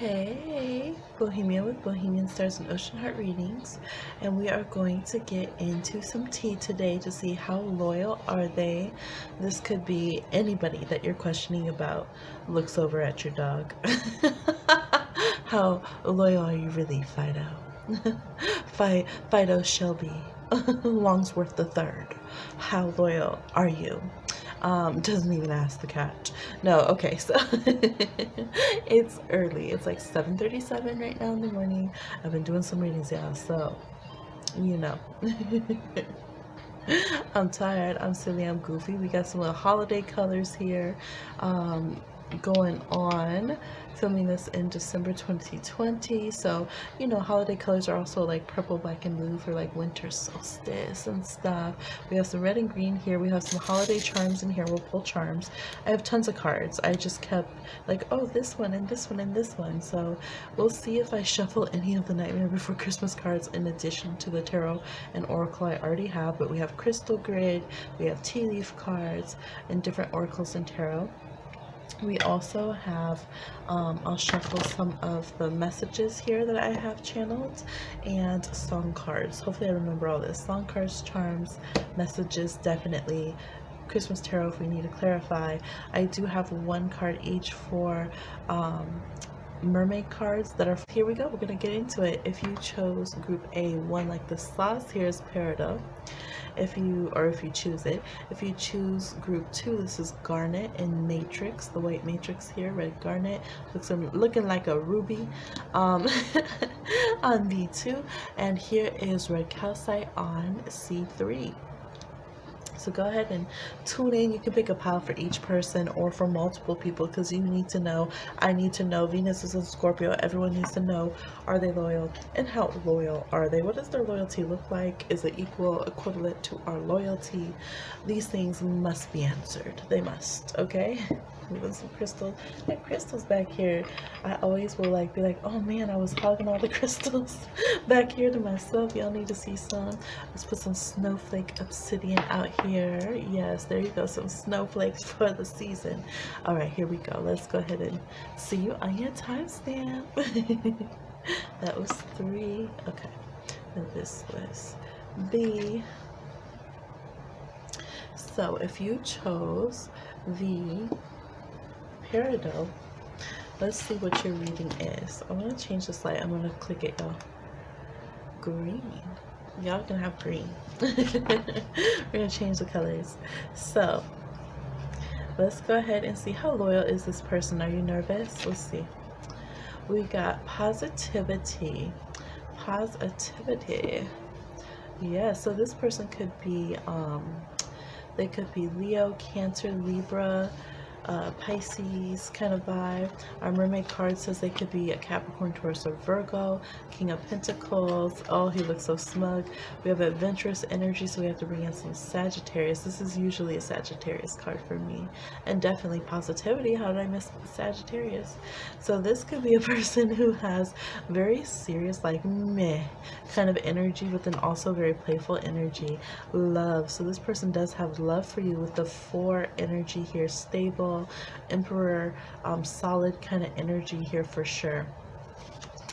Hey, Bohemian with Bohemian Stars and Ocean Heart Readings, and we are going to get into some tea today to see how loyal are they. This could be anybody that you're questioning about looks over at your dog. How loyal are you really, Fido? Fido Shelby Longsworth the Third. How loyal are you? Doesn't even ask the cat. No, okay, so it's early. It's like 7:37 right now in the morning. I've been doing some readings, y'all, so you know. I'm tired, I'm silly, I'm goofy. We got some little holiday colors here going on. Filming this in December 2020, so you know holiday colors are also like purple, black, and blue for like winter solstice and stuff. We have some red and green here. We have some holiday charms in here. We'll pull charms. I have tons of cards. I just kept like, oh, this one and this one and this one, so we'll see if I shuffle any of the Nightmare Before Christmas cards in addition to the tarot and oracle I already have. But we have crystal grid, we have tea leaf cards, and different oracles and tarot. We also have, I'll shuffle some of the messages here that I have channeled, and song cards. Hopefully I remember all this. Song cards, charms, messages, definitely. Christmas tarot if we need to clarify. I do have one card each for mermaid cards that are here. We go, we're gonna get into it. If you chose group A, one like the sauce, here's Peridot. If you choose it. If you choose group 2, this is Garnet and Matrix, the white matrix here, red garnet, looking like a ruby on B2, and here is red calcite on C3. So go ahead and tune in. You can pick a pile for each person or for multiple people because you need to know. I need to know. Venus is in Scorpio. Everyone needs to know, are they loyal and how loyal are they? What does their loyalty look like? Is it equivalent to our loyalty? These things must be answered. They must, okay? Moving some crystals. I have crystals back here. I always will be like, oh man, I was hogging all the crystals back here to myself. Y'all need to see some. Let's put some snowflake obsidian out here. Yes, there you go. Some snowflakes for the season. All right, here we go. Let's go ahead and see you on your timestamp. That was 3. Okay. And this was B. So if you chose the Peridot, let's see what your reading is. I'm going to change this light. I'm going to click it, y'all. Green. Y'all can have green. We're going to change the colors. So let's go ahead and see how loyal is this person. Are you nervous? Let's see. We got positivity. Positivity. Yeah, so this person could be they could be Leo, Cancer, Libra, Pisces kind of vibe. Our mermaid card says they could be a Capricorn, Taurus, or Virgo. King of Pentacles. Oh, he looks so smug. We have adventurous energy, so we have to bring in some Sagittarius. This is usually a Sagittarius card for me. And definitely positivity. How did I miss Sagittarius? So this could be a person who has very serious, like meh kind of energy, but then also very playful energy. Love. So this person does have love for you with the 4 energy here. Stable, Emperor, solid kind of energy here for sure.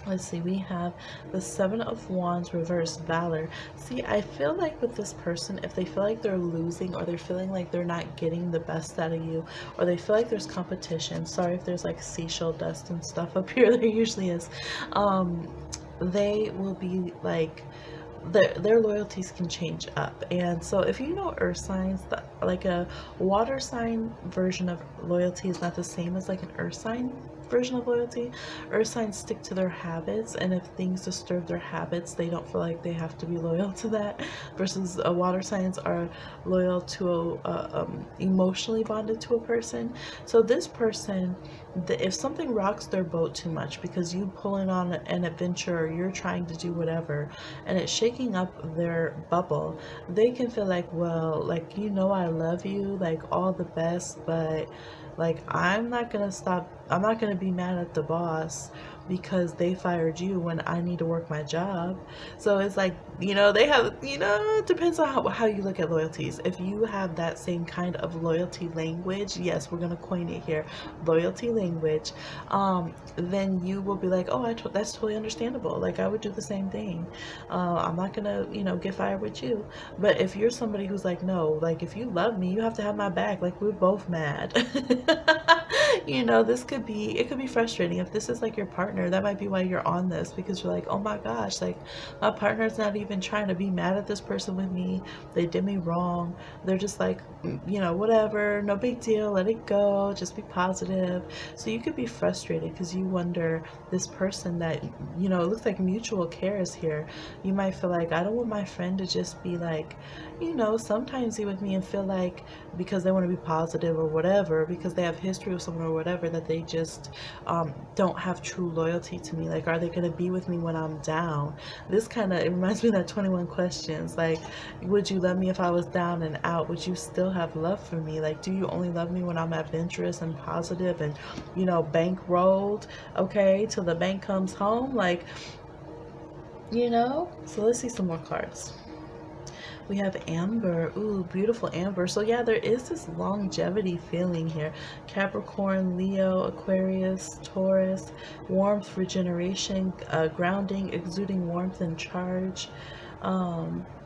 Let's see, we have the 7 of Wands reversed, Valor. See, I feel like with this person, if they feel like they're losing, or they're feeling like they're not getting the best out of you, or they feel like there's competition, sorry if there's like seashell dust and stuff up here, there usually is, they will be like, their loyalties can change up. And so if you know earth signs, like a water sign version of loyalty is not the same as like an earth sign version of loyalty. Earth signs stick to their habits, and if things disturb their habits, they don't feel like they have to be loyal to that, versus water signs are loyal to emotionally bonded to a person. So this person, if something rocks their boat too much because you pulling on an adventure, or you're trying to do whatever, and it's shaking up their bubble, they can feel like, well, like, you know, I love you, like all the best, but like I'm not gonna stop I'm not going to be mad at the boss because they fired you when I need to work my job. So it's like, they have, it depends on how you look at loyalties. If you have that same kind of loyalty language, yes, we're going to coin it here, loyalty language, then you will be like, oh, that's totally understandable. Like, I would do the same thing. I'm not going to, get fired with you. But if you're somebody who's like, no, like, if you love me, you have to have my back. Like, we're both mad. It could be frustrating. If this is like your partner, that might be why you're on this, because you're like, oh my gosh, like, my partner's not even trying to be mad at this person with me. They did me wrong. They're just like, whatever, no big deal, let it go, just be positive. So you could be frustrated because you wonder, this person that, it looks like mutual care is here. You might feel like, I don't want my friend to just be like, sometimes with me and feel like because they want to be positive or whatever, because they have history with someone or whatever, that they just don't have true loyalty to me. Like, are they going to be with me when I'm down? This kind of, it reminds me of that 21 questions. Like, would you love me if I was down and out? Would you still have love for me? Like, do you only love me when I'm adventurous and positive and, bankrolled, okay, till the bank comes home? Like, so let's see some more cards. We have Amber. Ooh, beautiful Amber. So yeah, there is this longevity feeling here. Capricorn, Leo, Aquarius, Taurus, warmth, regeneration, grounding, exuding warmth and charge.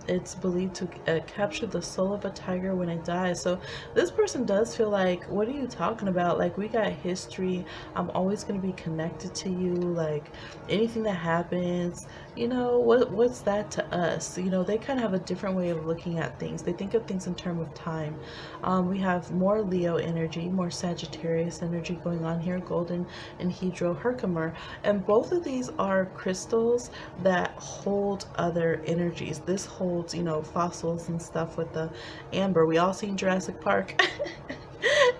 It's believed to capture the soul of a tiger when it dies. So this person does feel like, what are you talking about? Like, we got history. I'm always going to be connected to you. Like, anything that happens, what's that to us? They kind of have a different way of looking at things. They think of things in terms of time. We have more Leo energy, more Sagittarius energy going on here, golden anhydrous herkimer. And both of these are crystals that hold other energies. This holds, fossils and stuff with the amber. We all seen Jurassic Park.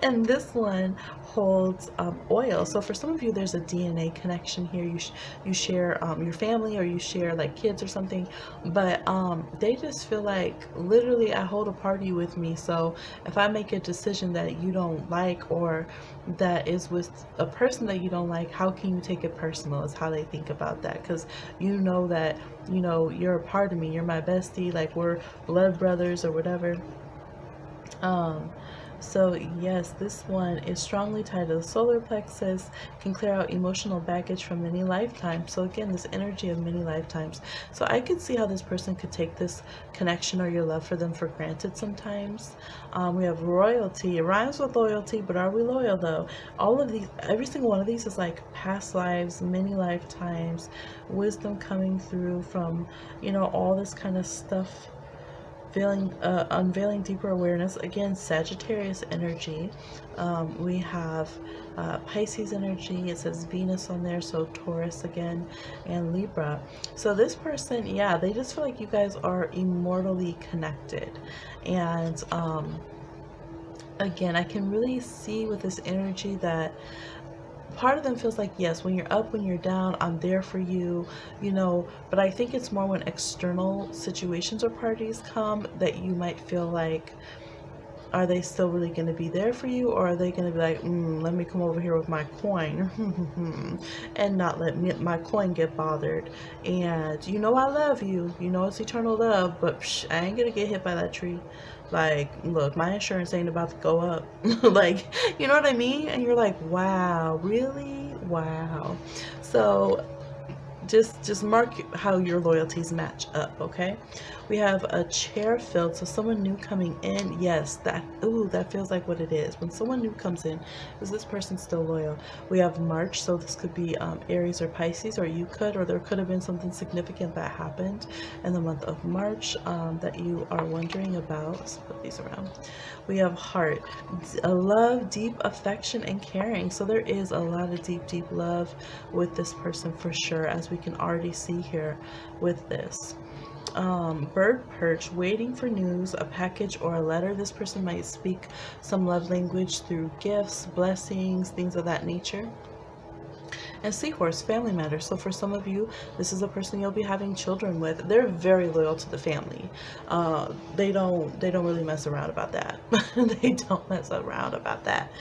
And this one holds oil. So for some of you, there's a DNA connection here. You share your family, or you share like kids or something. But they just feel like, literally, I hold a party with me. So if I make a decision that you don't like, or that is with a person that you don't like, how can you take it personal? Is how they think about that. Because you know that, you're a part of me. You're my bestie. Like, we're blood brothers or whatever. So yes, this one is strongly tied to the solar plexus, can clear out emotional baggage from many lifetimes. So again, this energy of many lifetimes. So I could see how this person could take this connection or your love for them for granted sometimes. We have royalty. It rhymes with loyalty, but are we loyal though? All of these, every single one of these is like past lives, many lifetimes, wisdom coming through from, all this kind of stuff. Unveiling deeper awareness. Again, Sagittarius energy. We have Pisces energy. It says Venus on there, so Taurus again, and Libra. So this person, yeah, they just feel like you guys are immortally connected. And again, I can really see with this energy that part of them feels like, yes, when you're up, when you're down, I'm there for you, but I think it's more when external situations or parties come that you might feel like, are they still really going to be there for you, or are they going to be like, let me come over here with my coin and not let my coin get bothered, and I love you, it's eternal love, but I ain't gonna get hit by that tree. Like, look, my insurance ain't about to go up. Like, you know what I mean? And you're like, wow, really? Wow. So just mark how your loyalties match up, okay? We have a chair filled, so someone new coming in. Yes, that feels like what it is. When someone new comes in, is this person still loyal? We have March, so this could be Aries or Pisces, or there could have been something significant that happened in the month of March that you are wondering about. Let's put these around. We have Heart, a love, deep affection, and caring. So there is a lot of deep love with this person for sure, as we can already see here with this. Bird perch, waiting for news, a package or a letter. This person might speak some love language through gifts, blessings, things of that nature. And Seahorse, family matters. So for some of you, this is a person you'll be having children with. They're very loyal to the family. They don't really mess around about that. They don't mess around about that.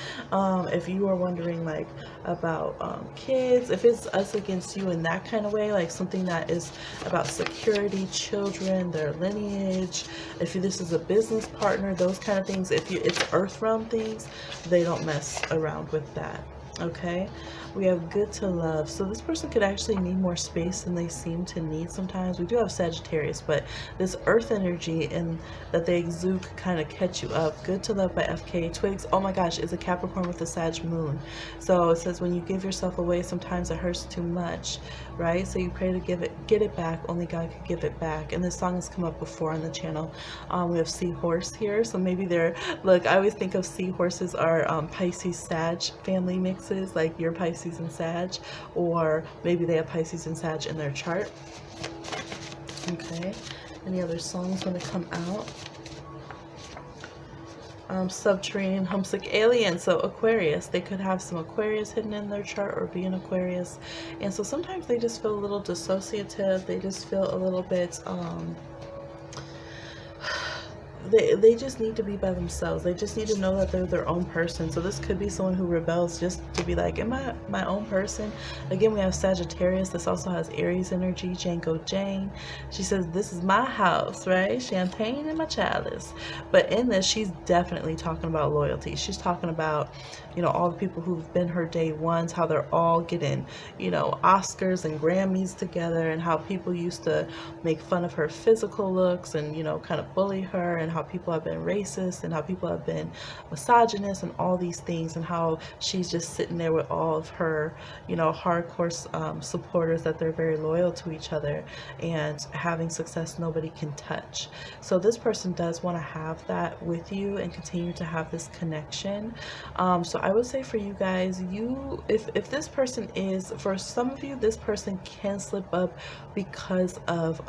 If you are wondering like about kids, if it's us against you in that kind of way, like something that is about security, children, their lineage, if this is a business partner, those kind of things, if it's earth realm things, they don't mess around with that. Okay, we have good to love. So this person could actually need more space than they seem to need sometimes. We do have Sagittarius, but this earth energy and that they exude could kind of catch you up. Good to love by FK Twigs. Oh my gosh, is a Capricorn with a Sag moon. So it says when you give yourself away, sometimes it hurts too much, right? So you pray to get it back. Only God can give it back. And this song has come up before on the channel. We have Seahorse here, so maybe they're, look, I always think of seahorses are Pisces Sag family mixes, like your Pisces and Sag, or maybe they have Pisces and Sag in their chart. Okay, any other songs want to come out? Subterranean homesick alien, so Aquarius, they could have some Aquarius hidden in their chart or be an Aquarius, and so sometimes they just feel a little dissociative, they just feel a little bit they just need to be by themselves. They just need to know that they're their own person. So this could be someone who rebels just to be like, am I my own person? Again, we have Sagittarius. This also has Aries energy. Django Jane. She says, this is my house, right? Champagne in my chalice. But in this, she's definitely talking about loyalty. She's talking about, you know, all the people who've been her day ones, how they're all getting, you know, Oscars and Grammys together, and how people used to make fun of her physical looks and, you know, kind of bully her, and how people have been racist and how people have been misogynist and all these things, and how she's just sitting there with all of her, you know, hardcore supporters, that they're very loyal to each other and having success nobody can touch. So this person does want to have that with you and continue to have this connection. So I would say for you guys, if this person is, for some of you, this person can slip up because of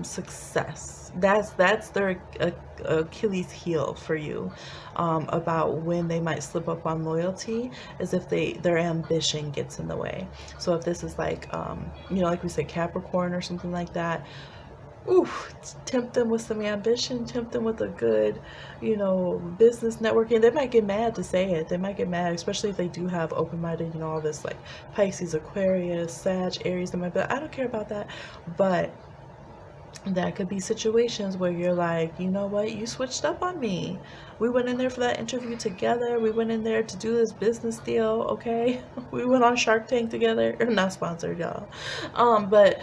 success. That's their Achilles heel for you, about when they might slip up on loyalty, is if their ambition gets in the way. So if this is like you know, like we said, Capricorn or something like that, oof, tempt them with some ambition, tempt them with a good, you know, business networking. They might get mad to say it. They might get mad, especially if they do have open-minded, you know, all this like Pisces, Aquarius, Sag, Aries. They might be like, I don't care about that. But that could be situations where you're like, you know what, you switched up on me. We went in there for that interview together. We went in there to do this business deal, okay? We went on Shark Tank together. Not sponsored, y'all. But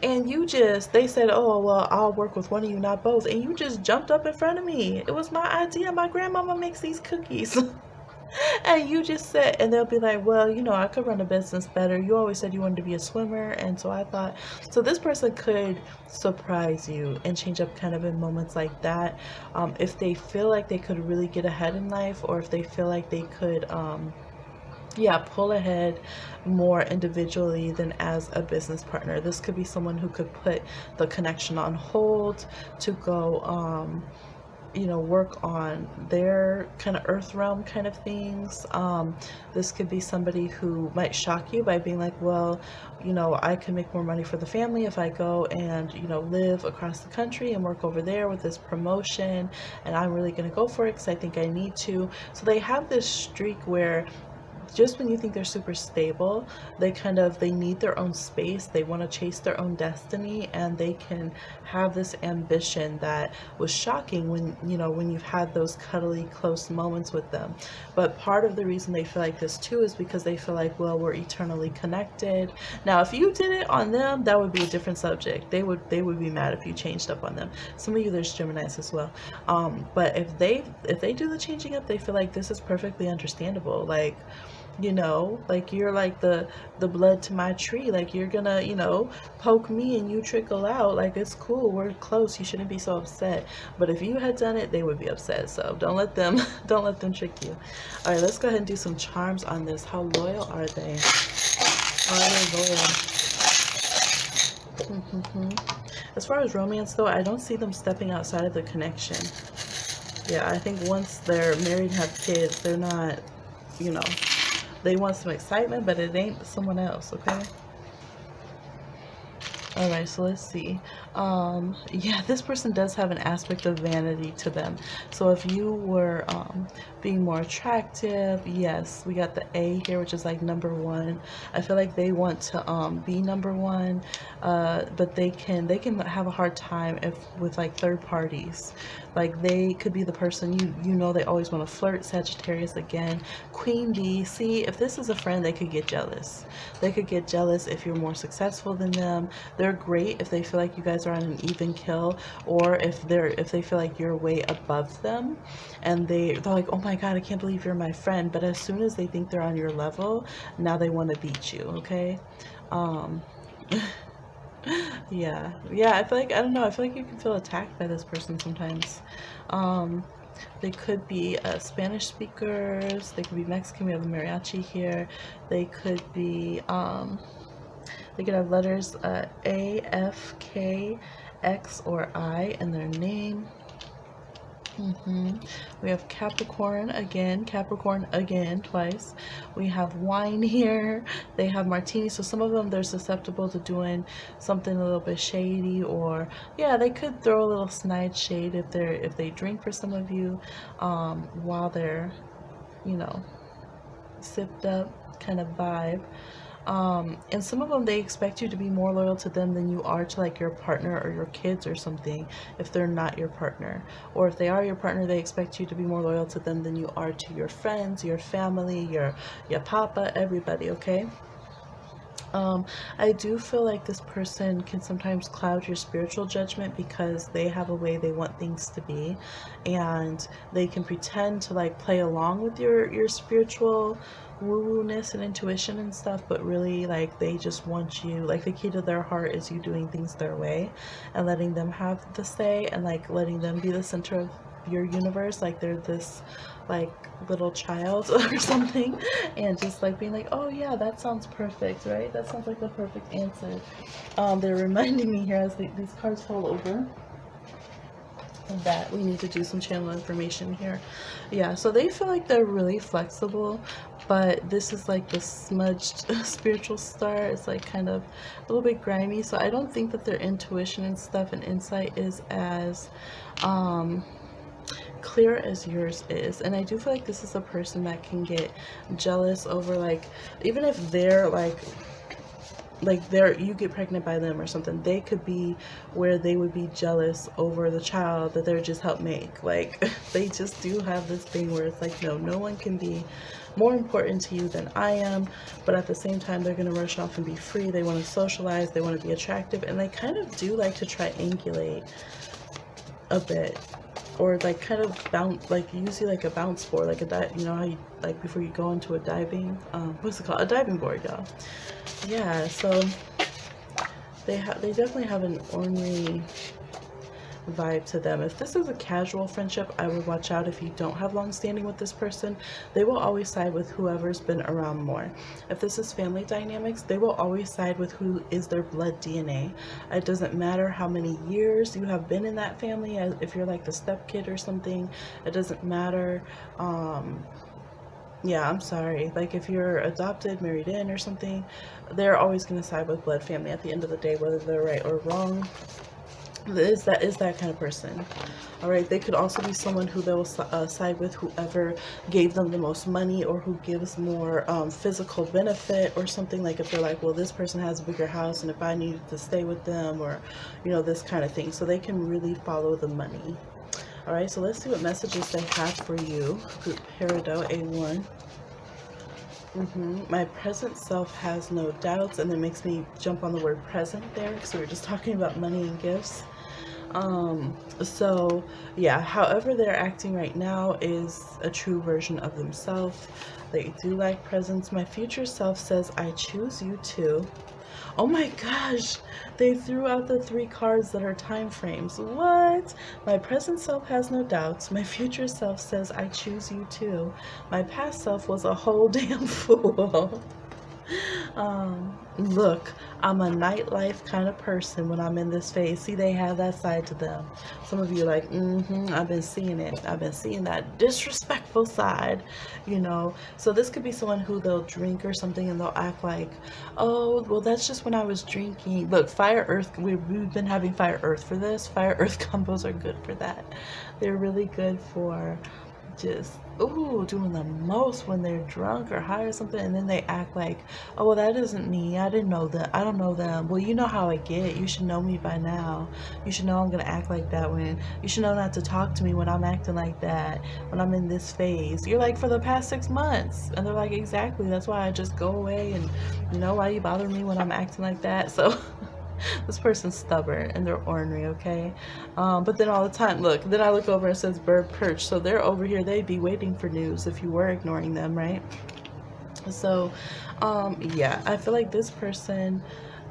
and you just, they said, oh, well, I'll work with one of you, not both. And you just jumped up in front of me. It was my idea. My grandmama makes these cookies. And you just said, and they'll be like, well, you know, I could run a business better. You always said you wanted to be a swimmer. And so I thought, so this person could surprise you and change up kind of in moments like that. If they feel like they could really get ahead in life, or if they feel like they could, yeah, pull ahead more individually than as a business partner. This could be someone who could put the connection on hold to go, you know, work on their kind of earth realm kind of things. This could be somebody who might shock you by being like, well, you know, I can make more money for the family if I go and, you know, live across the country and work over there with this promotion, and I'm really going to go for it because I think I need to. So they have this streak where just when you think they're super stable, they need their own space. They want to chase their own destiny, and they can have this ambition that was shocking when, you know, when you've had those cuddly close moments with them. But part of the reason they feel like this too is because they feel like, well, we're eternally connected. Now, if you did it on them, that would be a different subject. They would be mad if you changed up on them. Some of you, there's Geminis as well. But if they do the changing up, they feel like this is perfectly understandable. Like, you know, like you're like the blood to my tree, like you're gonna, you know, poke me and you trickle out, like it's cool, we're close, you shouldn't be so upset. But if you had done it, they would be upset. So don't let them trick you. All right, let's go ahead and do some charms on this. How loyal are they? Are they loyal? As far as romance though, I don't see them stepping outside of the connection. Yeah, I think once they're married and have kids, they're not, you know, They want some excitement, but it ain't someone else, okay? All right, so let's see. Yeah, this person does have an aspect of vanity to them. So if you were being more attractive, yes, we got the A here, which is like number one. I feel like they want to be number one, but they can have a hard time if with like third parties. Like they could be the person you know they always want to flirt. Sagittarius again, Queen D. See, if this is a friend, they could get jealous. They could get jealous if you're more successful than them. They're great if they feel like you guys are on an even kill, or if they feel like you're way above them, and they're like, oh my god, I can't believe you're my friend. But as soon as they think they're on your level, now they want to beat you. Okay. Um, yeah, I feel like, I don't know, I feel like you can feel attacked by this person sometimes. Um, they could be Spanish speakers. They could be Mexican. We have a mariachi here. They could be they could have letters A, F, K, X, or I in their name. We have Capricorn again, twice. We have wine here. They have martini. So some of them, they're susceptible to doing something a little bit shady, or yeah, they could throw a little snide shade if they drink for some of you, while they're, you know, sipped up kind of vibe. And some of them, they expect you to be more loyal to them than you are to like your partner or your kids or something, if they're not your partner. Or if they are your partner, they expect you to be more loyal to them than you are to your friends, your family, your papa, everybody, okay? I do feel like this person can sometimes cloud your spiritual judgment because they have a way they want things to be, and they can pretend to like play along with your spiritual woo-woo-ness and intuition and stuff, but really like they just want you, like the key to their heart is you doing things their way and letting them have the say, and like letting them be the center of your universe, like they're this like little child or something, and just like being like, oh yeah, that sounds perfect, right? That sounds like the perfect answer. They're reminding me here as these cards fall over that we need to do some channel information here. Yeah, so they feel like they're really flexible, but this is like the smudged spiritual star. It's like kind of a little bit grimy, so I don't think that their intuition and stuff and insight is as clear as yours is. And I do feel like this is a person that can get jealous over, like, even if they're like they're, you get pregnant by them or something, they could be where they would be jealous over the child that they're just helped make. Like they just do have this thing where it's like, no one can be more important to you than I am, but at the same time they're going to rush off and be free. They want to socialize, they want to be attractive, and they kind of do like to triangulate a bit, or like kind of bounce, like usually like a bounce board, like you know how you, like before you go into a diving, what's it called, a diving board, y'all. Yeah, so they definitely have an ornery vibe to them. If this is a casual friendship, I would watch out. If you don't have long standing with this person, they will always side with whoever's been around more. If this is family dynamics, they will always side with who is their blood DNA. It doesn't matter how many years you have been in that family, if you're like the stepkid or something, it doesn't matter. Yeah, I'm sorry, like if you're adopted, married in or something, they're always going to side with blood family at the end of the day, whether they're right or wrong. Is that kind of person. All right, they could also be someone who they will side with whoever gave them the most money, or who gives more physical benefit or something. Like if they're like, well, this person has a bigger house, and if I needed to stay with them, or you know, this kind of thing. So they can really follow the money. All right, so let's see what messages they have for you. Group Peridot A1. My present self has no doubts, and it makes me jump on the word present there because we were just talking about money and gifts. So yeah, however they're acting right now is a true version of themselves. They do like presents. My future self says, I choose you too. Oh my gosh, they threw out the 3 cards that are time frames. What? My present self has no doubts. My future self says, I choose you too. My past self was a whole damn fool. Look, I'm a nightlife kind of person when I'm in this phase. See, they have that side to them. Some of you are like, I've been seeing it. I've been seeing that disrespectful side, you know. So this could be someone who they'll drink or something and they'll act like, oh, well, that's just when I was drinking. Look, fire, earth, we've been having fire, earth for this. Fire, earth combos are good for that. They're really good for just doing the most when they're drunk or high or something, and then they act like, oh well, that isn't me, I didn't know that, I don't know them. Well, you know how I get. You should know me by now. You should know I'm gonna act like that. When you should know not to talk to me when I'm acting like that, when I'm in this phase. You're like, for the past 6 months. And they're like, exactly, that's why I just go away. And you know why you bother me when I'm acting like that? So this person's stubborn and they're ornery, okay? But then all the time, look, then I look over and it says bird perch. So they're over here, they'd be waiting for news if you were ignoring them, right? So, yeah, I feel like this person,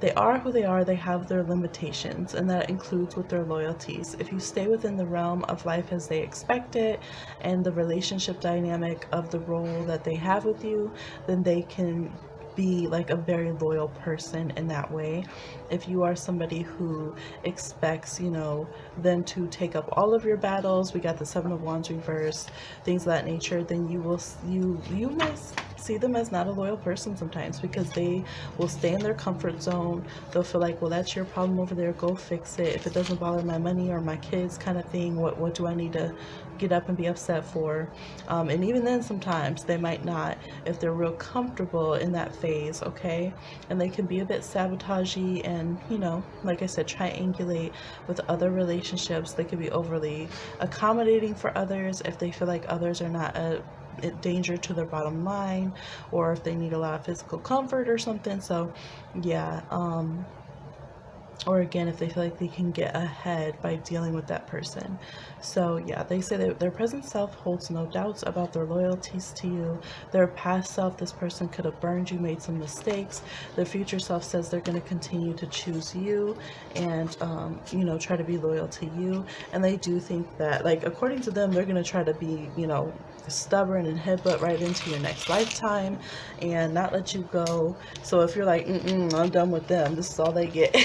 they are who they are, they have their limitations, and that includes with their loyalties. If you stay within the realm of life as they expect it and the relationship dynamic of the role that they have with you, then they can be like a very loyal person in that way. If you are somebody who expects, you know, them to take up all of your battles, we got the Seven of Wands reversed, things of that nature, then you might see them as not a loyal person sometimes, because they will stay in their comfort zone. They'll feel like, well, that's your problem over there, go fix it. If it doesn't bother my money or my kids, kind of thing, what do I need to get up and be upset for? And even then, sometimes they might not, if they're real comfortable in that phase, okay? And they can be a bit sabotagey and, you know, like I said, triangulate with other relationships. They could be overly accommodating for others if they feel like others are not a danger to their bottom line, or if they need a lot of physical comfort or something. So yeah, or again, if they feel like they can get ahead by dealing with that person. So yeah, they say that their present self holds no doubts about their loyalties to you. Their past self, this person could have burned you, made some mistakes. Their future self says they're going to continue to choose you and, you know, try to be loyal to you. And they do think that, like, according to them, they're going to try to be, you know, stubborn and headbutt right into your next lifetime and not let you go. So if you're like, I'm done with them, this is all they get,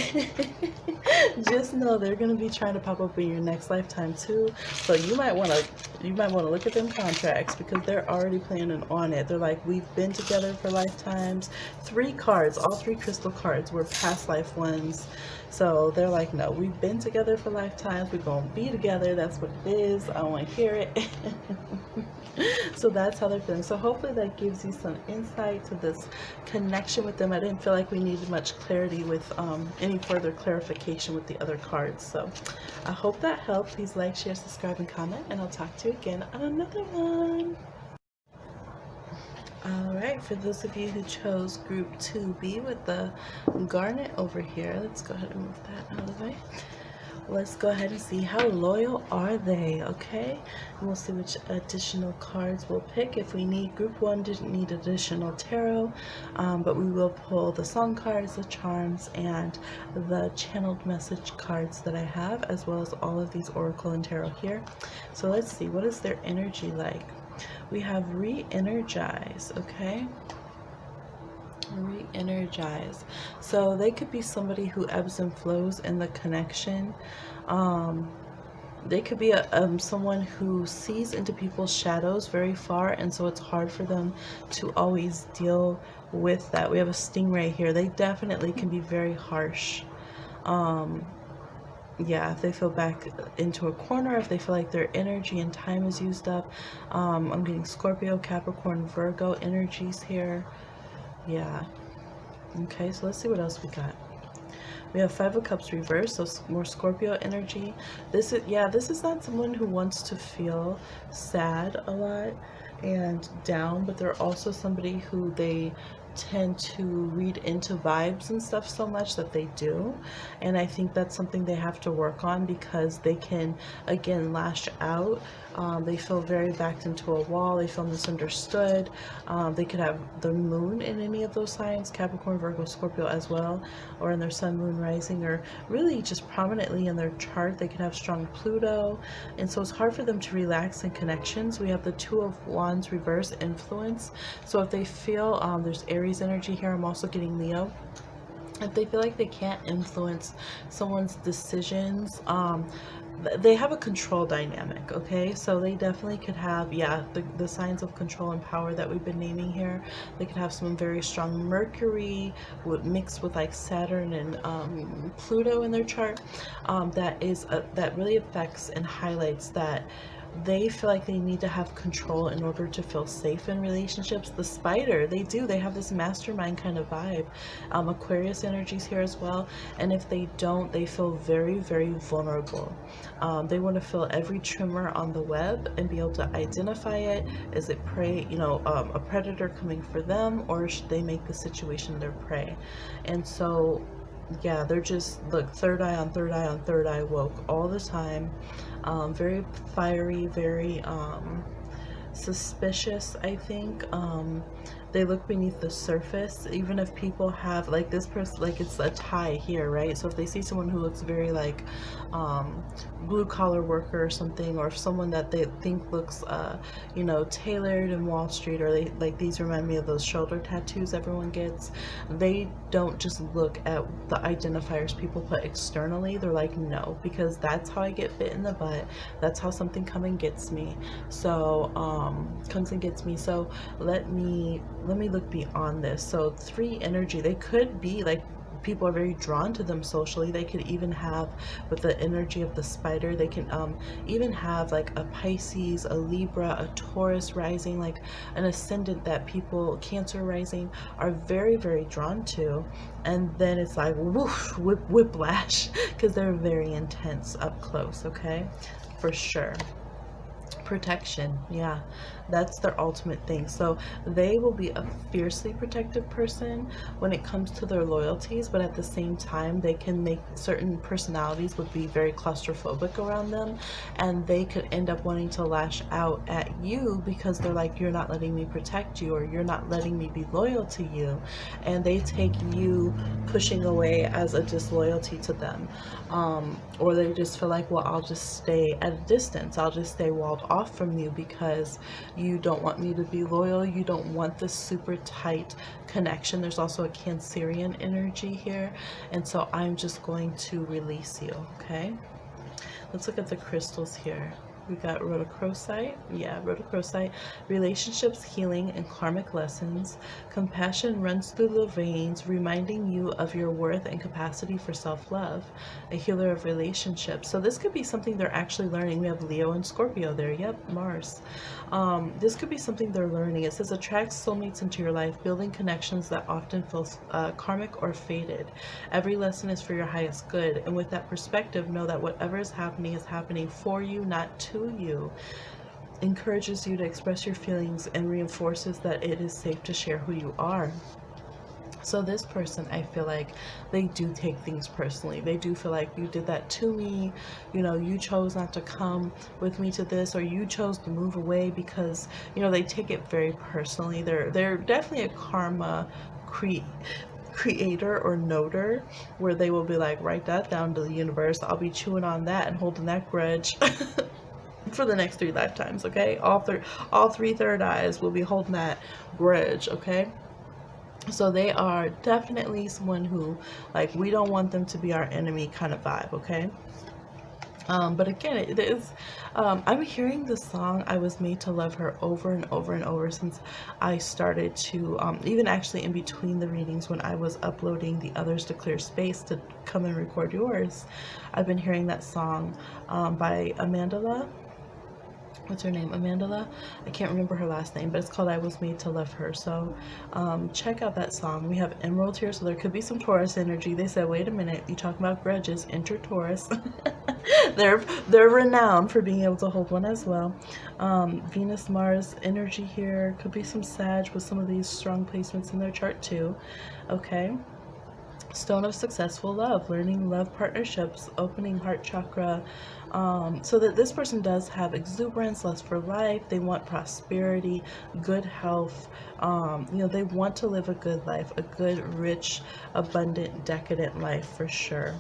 just know they're going to be trying to pop up in your next lifetime too. So you might want to look at them contracts, because they're already planning on it. They're like, we've been together for lifetimes. 3 cards, all 3 crystal cards were past life ones. So they're like, no, we've been together for lifetimes, we're gonna be together, that's what it is, I want to hear it. So that's how they're feeling. So hopefully that gives you some insight to this connection with them. I didn't feel like we needed much clarity with any further clarification with the other cards. So I hope that helped. Please like, share, subscribe, and comment, and I'll talk to you again on another one. Alright, for those of you who chose group 2B with the Garnet over here, let's go ahead and move that out of the way. Let's go ahead and see how loyal are they, okay? And we'll see which additional cards we'll pick. If we need, group 1 didn't need additional tarot, but we will pull the song cards, the charms, and the channeled message cards that I have, as well as all of these oracle and tarot here. So let's see, what is their energy like? We have re-energize, okay? Re-energize. So they could be somebody who ebbs and flows in the connection. They could be someone who sees into people's shadows very far, and so it's hard for them to always deal with that. We have a stingray here. They definitely can be very harsh. Yeah, if they feel back into a corner, if they feel like their energy and time is used up. I'm getting Scorpio, Capricorn, Virgo energies here. Yeah. Okay, so let's see what else we got. We have 5 of Cups reversed, so more Scorpio energy. This is not someone who wants to feel sad a lot and down, but they're also somebody who they tend to read into vibes and stuff so much that they do, and I think that's something they have to work on, because they can again lash out. They feel very backed into a wall, they feel misunderstood. They could have the moon in any of those signs, Capricorn, Virgo, Scorpio as well, or in their sun, moon, rising, or really just prominently in their chart they could have strong Pluto, and so it's hard for them to relax in connections. We have the 2 of Wands reverse influence, so if they feel there's Aries Aries energy here. I'm also getting Leo. If they feel like they can't influence someone's decisions, they have a control dynamic, okay? So they definitely could have, yeah, the signs of control and power that we've been naming here. They could have some very strong Mercury mixed with like Saturn and Pluto in their chart. That really affects and highlights that they feel like they need to have control in order to feel safe in relationships. The spider, they have this mastermind kind of vibe. Aquarius energies here as well. And if they don't, they feel very, very vulnerable. They want to feel every tremor on the web and be able to identify it. Is it prey, a predator coming for them, or should they make the situation their prey? And so, yeah, they're just, look, third eye on third eye on third eye woke all the time. Very fiery, very suspicious, I think. They look beneath the surface, even if people have, like, this person, like, it's a tie here, right? So if they see someone who looks very like blue collar worker or something, or someone that they think looks tailored in Wall Street, or they like, these remind me of those shoulder tattoos everyone gets. They don't just look at the identifiers people put externally. They're like, no, because that's how I get bit in the butt, that's how something comes and gets me. So so let me look beyond this. So 3 energy, they could be like, people are very drawn to them socially. They could even have, with the energy of the spider, they can even have like a Pisces, a Libra, a Taurus rising, like an ascendant that people, Cancer rising, are very, very drawn to. And then it's like woof, whiplash, because they're very intense up close, okay? For sure. Protection, yeah, that's their ultimate thing. So they will be a fiercely protective person when it comes to their loyalties, but at the same time, they can make certain personalities would be very claustrophobic around them, and they could end up wanting to lash out at you because they're like, you're not letting me protect you, or you're not letting me be loyal to you, and they take you pushing away as a disloyalty to them. Or they just feel like, well, I'll just stay at a distance, I'll just stay walled off from you because you don't want me to be loyal, you don't want this super tight connection. There's also a Cancerian energy here, and so I'm just going to release you, okay? Let's look at the crystals here. We got rhodochrosite, rhodochrosite, relationships, healing, and karmic lessons. Compassion runs through the veins, reminding you of your worth and capacity for self-love. A healer of relationships. So this could be something they're actually learning. We have Leo and Scorpio there. Yep, Mars. This could be something they're learning. It says attract soulmates into your life, building connections that often feel karmic or fated. Every lesson is for your highest good. And with that perspective, know that whatever is happening for you, not to you. Encourages you to express your feelings and reinforces that it is safe to share who you are. So this person, I feel like they do take things personally. They do feel like, you did that to me, you chose not to come with me to this, or you chose to move away, because they take it very personally. They're definitely a karma creator or noter, where they will be like, write that down to the universe, I'll be chewing on that and holding that grudge for the next 3 lifetimes, okay? All three third eyes will be holding that grudge, okay? So they are definitely someone who, like, we don't want them to be our enemy kind of vibe, okay? But again, it is, I'm hearing the song I Was Made to Love Her over and over and over since I started to, even actually in between the readings when I was uploading the others to clear space to come and record yours. I've been hearing that song by Amandla. What's her name? Amandla? I can't remember her last name, but it's called I Was Made to Love Her. So check out that song. We have Emerald here, so there could be some Taurus energy. They said, wait a minute, you talking about grudges, enter Taurus. they're renowned for being able to hold one as well. Venus, Mars energy here. Could be some Sag with some of these strong placements in their chart too. Okay. Stone of Successful Love, learning love partnerships, opening heart chakra, so that this person does have exuberance, lust for life. They want prosperity, good health. They want to live a good life, a good, rich, abundant, decadent life for sure.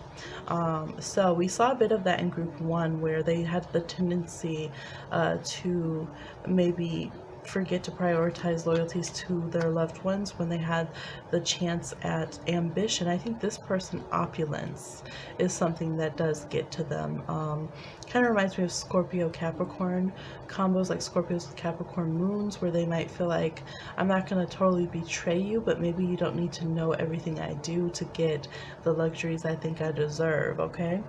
So we saw a bit of that in group 1, where they had the tendency to maybe forget to prioritize loyalties to their loved ones when they had the chance at ambition. I think this person, opulence is something that does get to them. Kind of reminds me of Scorpio Capricorn combos, like Scorpios with Capricorn moons, where they might feel like, I'm not going to totally betray you, but maybe you don't need to know everything I do to get the luxuries I think I deserve. Okay.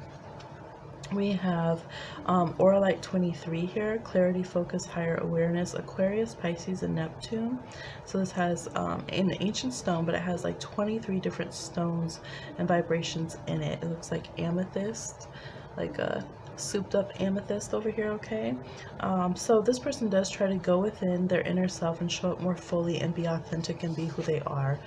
We have Aura Light 23 here, clarity, focus, higher awareness, Aquarius, Pisces, and Neptune. So this has an ancient stone, but it has like 23 different stones and vibrations in it. It looks like amethyst, like a souped up amethyst over here. Okay, so this person does try to go within their inner self and show up more fully and be authentic and be who they are.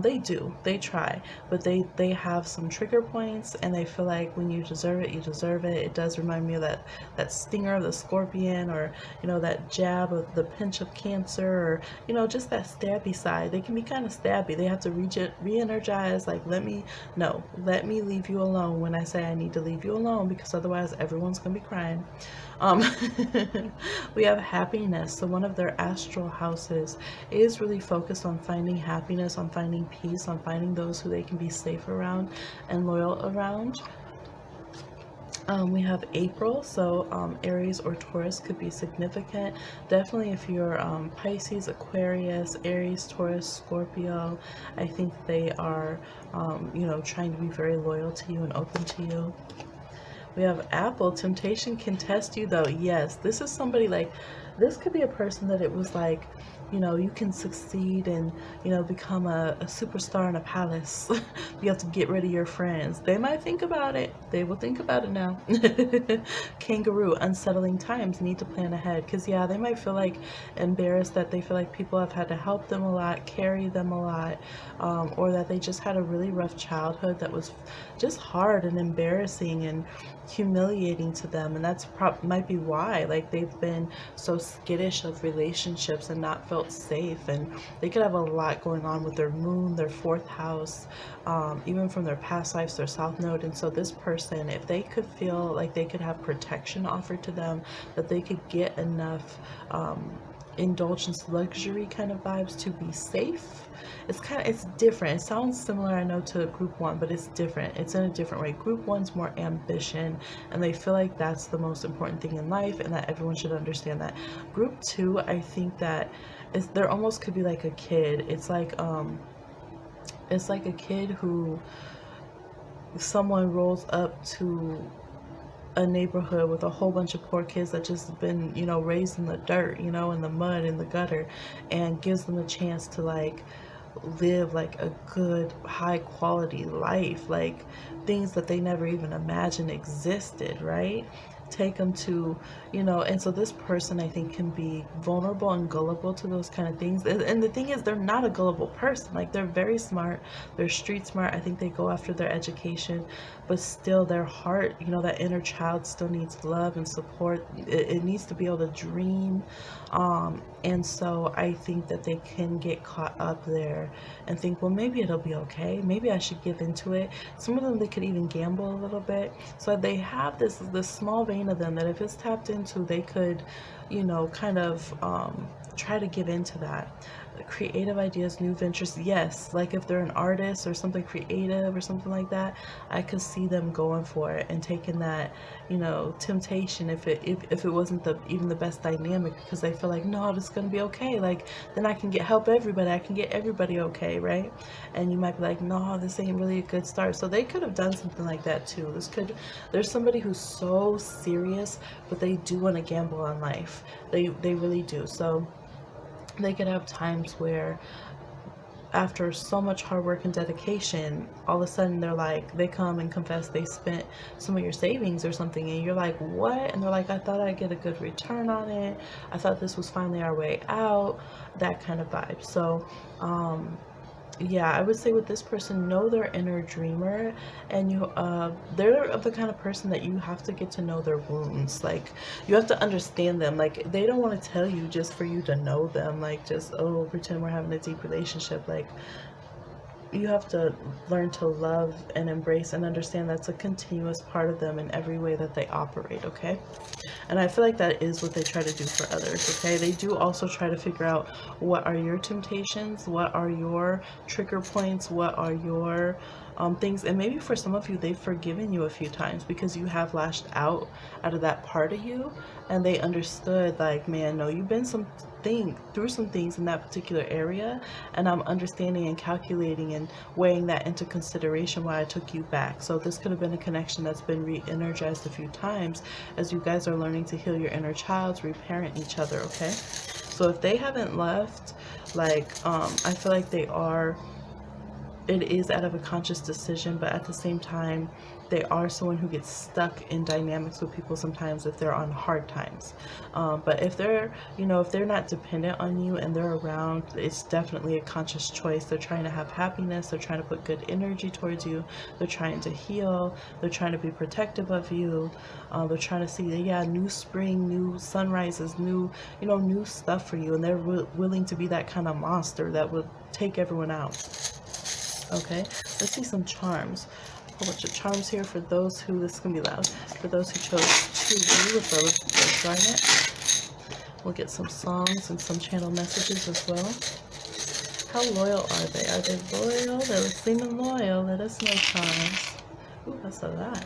They try, but they have some trigger points, and they feel like when you deserve it, you deserve it. It does remind me of that stinger of the scorpion, or that jab of the pinch of Cancer, or just that stabby side. They can be kind of stabby. They have to re-energize, like, let me leave you alone when I say I need to leave you alone, because otherwise everyone's gonna be crying. We have happiness. So one of their astral houses is really focused on finding happiness, on finding peace, on finding those who they can be safe around and loyal around. We have April, so Aries or Taurus could be significant. Definitely if you're Pisces, Aquarius, Aries, Taurus, Scorpio, I think they are, trying to be very loyal to you and open to you. We have Apple. Temptation can test you, though. Yes, this is somebody like, this could be a person that it was like, you can succeed and, become a superstar in a palace. You have to get rid of your friends. They might think about it. They will think about it now. Kangaroo. Unsettling times. Need to plan ahead. Because, yeah, they might feel like embarrassed that they feel like people have had to help them a lot, carry them a lot, or that they just had a really rough childhood that was just hard and embarrassing and humiliating to them. And that's might be why, like, they've been so skittish of relationships and not felt safe. And they could have a lot going on with their moon, their fourth house, even from their past lives, their south node. And so this person, if they could feel like they could have protection offered to them, that they could get enough indulgence, luxury kind of vibes to be safe. It's different. It sounds similar, I know, to group one, but it's different. It's in a different way. Group one's more ambition, and they feel like that's the most important thing in life, and that everyone should understand that. Group two, I think that there almost could be like a kid. It's like a kid who someone rolls up to a neighborhood with a whole bunch of poor kids that just been, raised in the dirt, in the mud, in the gutter, and gives them a chance to like live like a good high quality life, like things that they never even imagined existed, right? Take them to, and so this person, I think, can be vulnerable and gullible to those kind of things. And the thing is, they're not a gullible person. Like, they're very smart, they're street smart. I think they go after their education, but still their heart, that inner child still needs love and support. It needs to be able to dream. And so I think that they can get caught up there and think, well, maybe it'll be okay, maybe I should give into it. Some of them, they could even gamble a little bit. So they have this small vein of them that if it's tapped into, they could, kind of try to give into that. Creative ideas, new ventures, yes. Like if they're an artist or something creative or something like that, I could see them going for it and taking that, temptation, if it wasn't even the best dynamic, because they feel like, no, this is gonna be okay, like then I can help everybody, I can get everybody okay, right? And you might be like, no, this ain't really a good start. So they could have done something like that too. There's somebody who's so serious, but they do want to gamble on life. They really do. So they could have times where after so much hard work and dedication, all of a sudden they come and confess they spent some of your savings or something, and you're like, what? And they're like, I thought I'd get a good return on it, I thought this was finally our way out, that kind of vibe. So yeah, I would say with this person, know their inner dreamer, and they're the kind of person that you have to get to know their wounds. Like, you have to understand them. Like, they don't want to tell you just for you to know them, like, just, oh, pretend we're having a deep relationship. Like, you have to learn to love and embrace and understand that's a continuous part of them in every way that they operate, okay? And I feel like that is what they try to do for others, okay? They do also try to figure out what are your temptations, what are your trigger points, what are your things. And maybe for some of you, they've forgiven you a few times because you have lashed out of that part of you. And they understood, like, man, no, you've been through some things in that particular area, and I'm understanding and calculating and weighing that into consideration why I took you back. So this could have been a connection that's been re-energized a few times as you guys are learning to heal your inner child, reparent each other, okay? So if they haven't left, like, I feel like it is out of a conscious decision, but at the same time, they are someone who gets stuck in dynamics with people sometimes if they're on hard times. But if they're, if they're not dependent on you and they're around, it's definitely a conscious choice. They're trying to have happiness. They're trying to put good energy towards you. They're trying to heal. They're trying to be protective of you. They're trying to see, new spring, new sunrises, new stuff for you. And they're willing to be that kind of monster that would take everyone out. Okay, let's see some charms. A whole bunch of charms here for those who, this is going to be loud, for those who chose to be with the Garnet. We'll get some songs and some channel messages as well. How loyal are they? Are they loyal? They're seeming loyal. Let us know, charms. Ooh, that's a lot.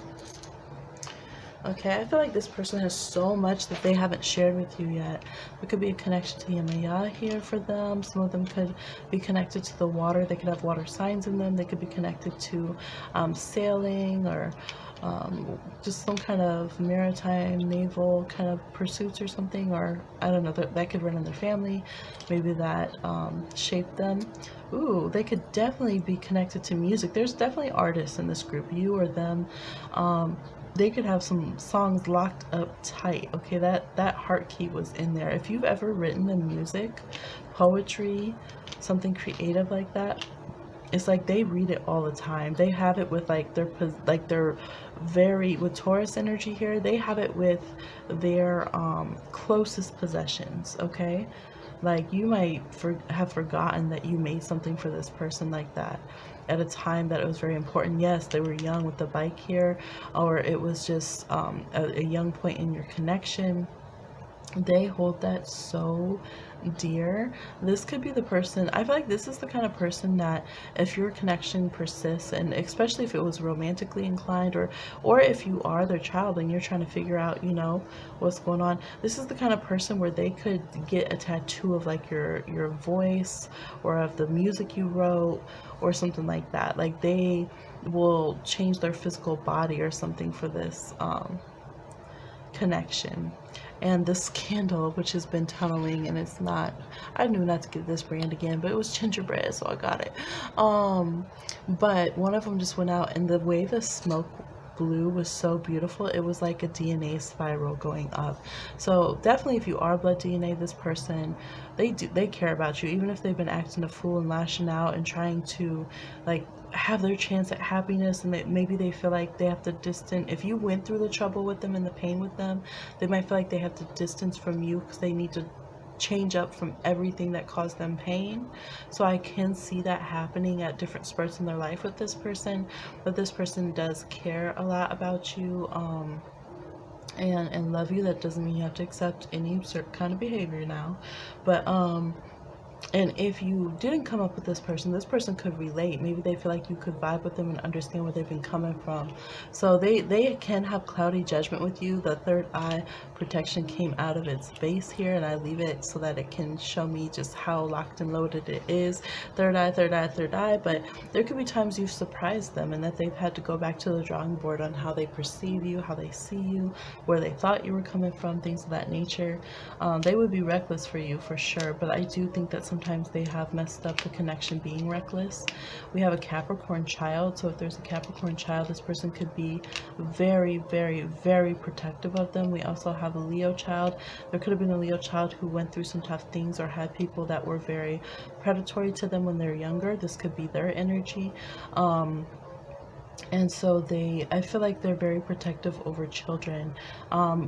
Okay, I feel like this person has so much that they haven't shared with you yet. There could be a connection to the HemiLoah here for them. Some of them could be connected to the water. They could have water signs in them. They could be connected to sailing or just some kind of maritime, naval kind of pursuits or something. Or, I don't know, that could run in their family. Maybe that shaped them. Ooh, they could definitely be connected to music. There's definitely artists in this group, you or them. They could have some songs locked up tight. Okay, that heart key was in there. If you've ever written the music, poetry, something creative like that, it's like they read it all the time. They have it with their very, with Taurus energy here, they have it with their closest possessions, okay? Like, you might have forgotten that you made something for this person like that at a time that it was very important. Yes, they were young with the bike here, or it was just a young point in your connection. They hold that so dear. This could be the person, I feel like this is the kind of person that if your connection persists, and especially if it was romantically inclined, or if you are their child and you're trying to figure out, what's going on, this is the kind of person where they could get a tattoo of like your voice or of the music you wrote or something like that. Like, they will change their physical body or something for this connection. And this candle, which has been tunneling, and it's not, I knew not to get this brand again, but it was gingerbread, so I got it. But one of them just went out, and the way the smoke blew was so beautiful. It was like a DNA spiral going up. So definitely, if you are blood DNA, this person, they care about you, even if they've been acting a fool and lashing out and trying to like have their chance at happiness, and maybe they feel like they have to distance. If you went through the trouble with them and the pain with them, they might feel like they have to distance from you because they need to change up from everything that caused them pain. So I can see that happening at different spurts in their life with this person, but this person does care a lot about you and love you. That doesn't mean you have to accept any certain kind of behavior now, but and if you didn't come up with this person could relate. Maybe they feel like you could vibe with them and understand where they've been coming from. So they can have cloudy judgment with you. The third eye protection came out of its base here, and I leave it so that it can show me just how locked and loaded it is. Third eye, third eye, third eye. But there could be times you've surprised them and that they've had to go back to the drawing board on how they perceive you, how they see you, where they thought you were coming from, things of that nature. They would be reckless for you for sure, but I do think that sometimes they have messed up the connection being reckless. We have a Capricorn child, so if there's a Capricorn child, this person could be very, very, very protective of them. We also have a Leo child. There could have been a Leo child who went through some tough things or had people that were very predatory to them when they're younger. This could be their energy. And so I feel like they're very protective over children.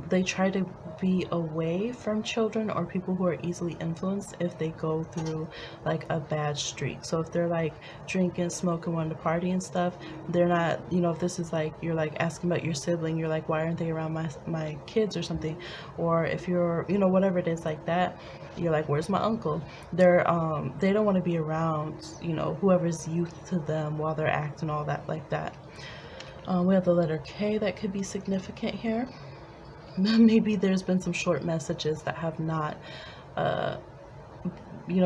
They try to be away from children or people who are easily influenced if they go through like a bad streak. So if they're like drinking, smoking, wanting to party and stuff, they're not, if this is like, you're like asking about your sibling, you're like, why aren't they around my kids or something? Or if you're, whatever it is like that, you're like, where's my uncle? They don't want to be around, whoever's youth to them while they're acting all that like that. We have the letter K that could be significant here. Maybe there's been some short messages that have not,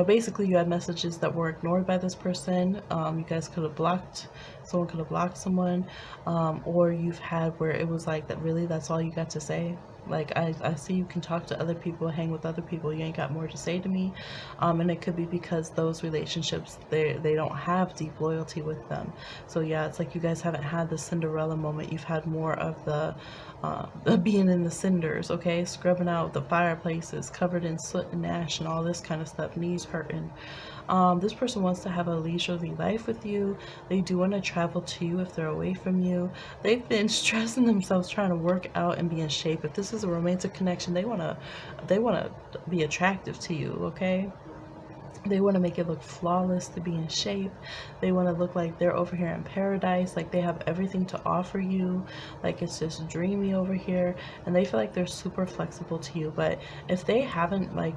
basically you had messages that were ignored by this person. You guys could have blocked, someone could have blocked someone, or you've had where it was like that really that's all you got to say. Like I see you can talk to other people, hang with other people, you ain't got more to say to me. And it could be because those relationships, they don't have deep loyalty with them. So yeah, it's like you guys haven't had the Cinderella moment. You've had more of the being in the cinders, okay, scrubbing out the fireplaces, covered in soot and ash and all this kind of stuff, knees hurting. This person wants to have a leisurely life with you. They do want to travel to you if they're away from you. They've been stressing themselves trying to work out and be in shape. If this is a romantic connection, they want to be attractive to you, okay? They want to make it look flawless to be in shape. They want to look like they're over here in paradise, like they have everything to offer you, like it's just dreamy over here, and they feel like they're super flexible to you. But if they haven't like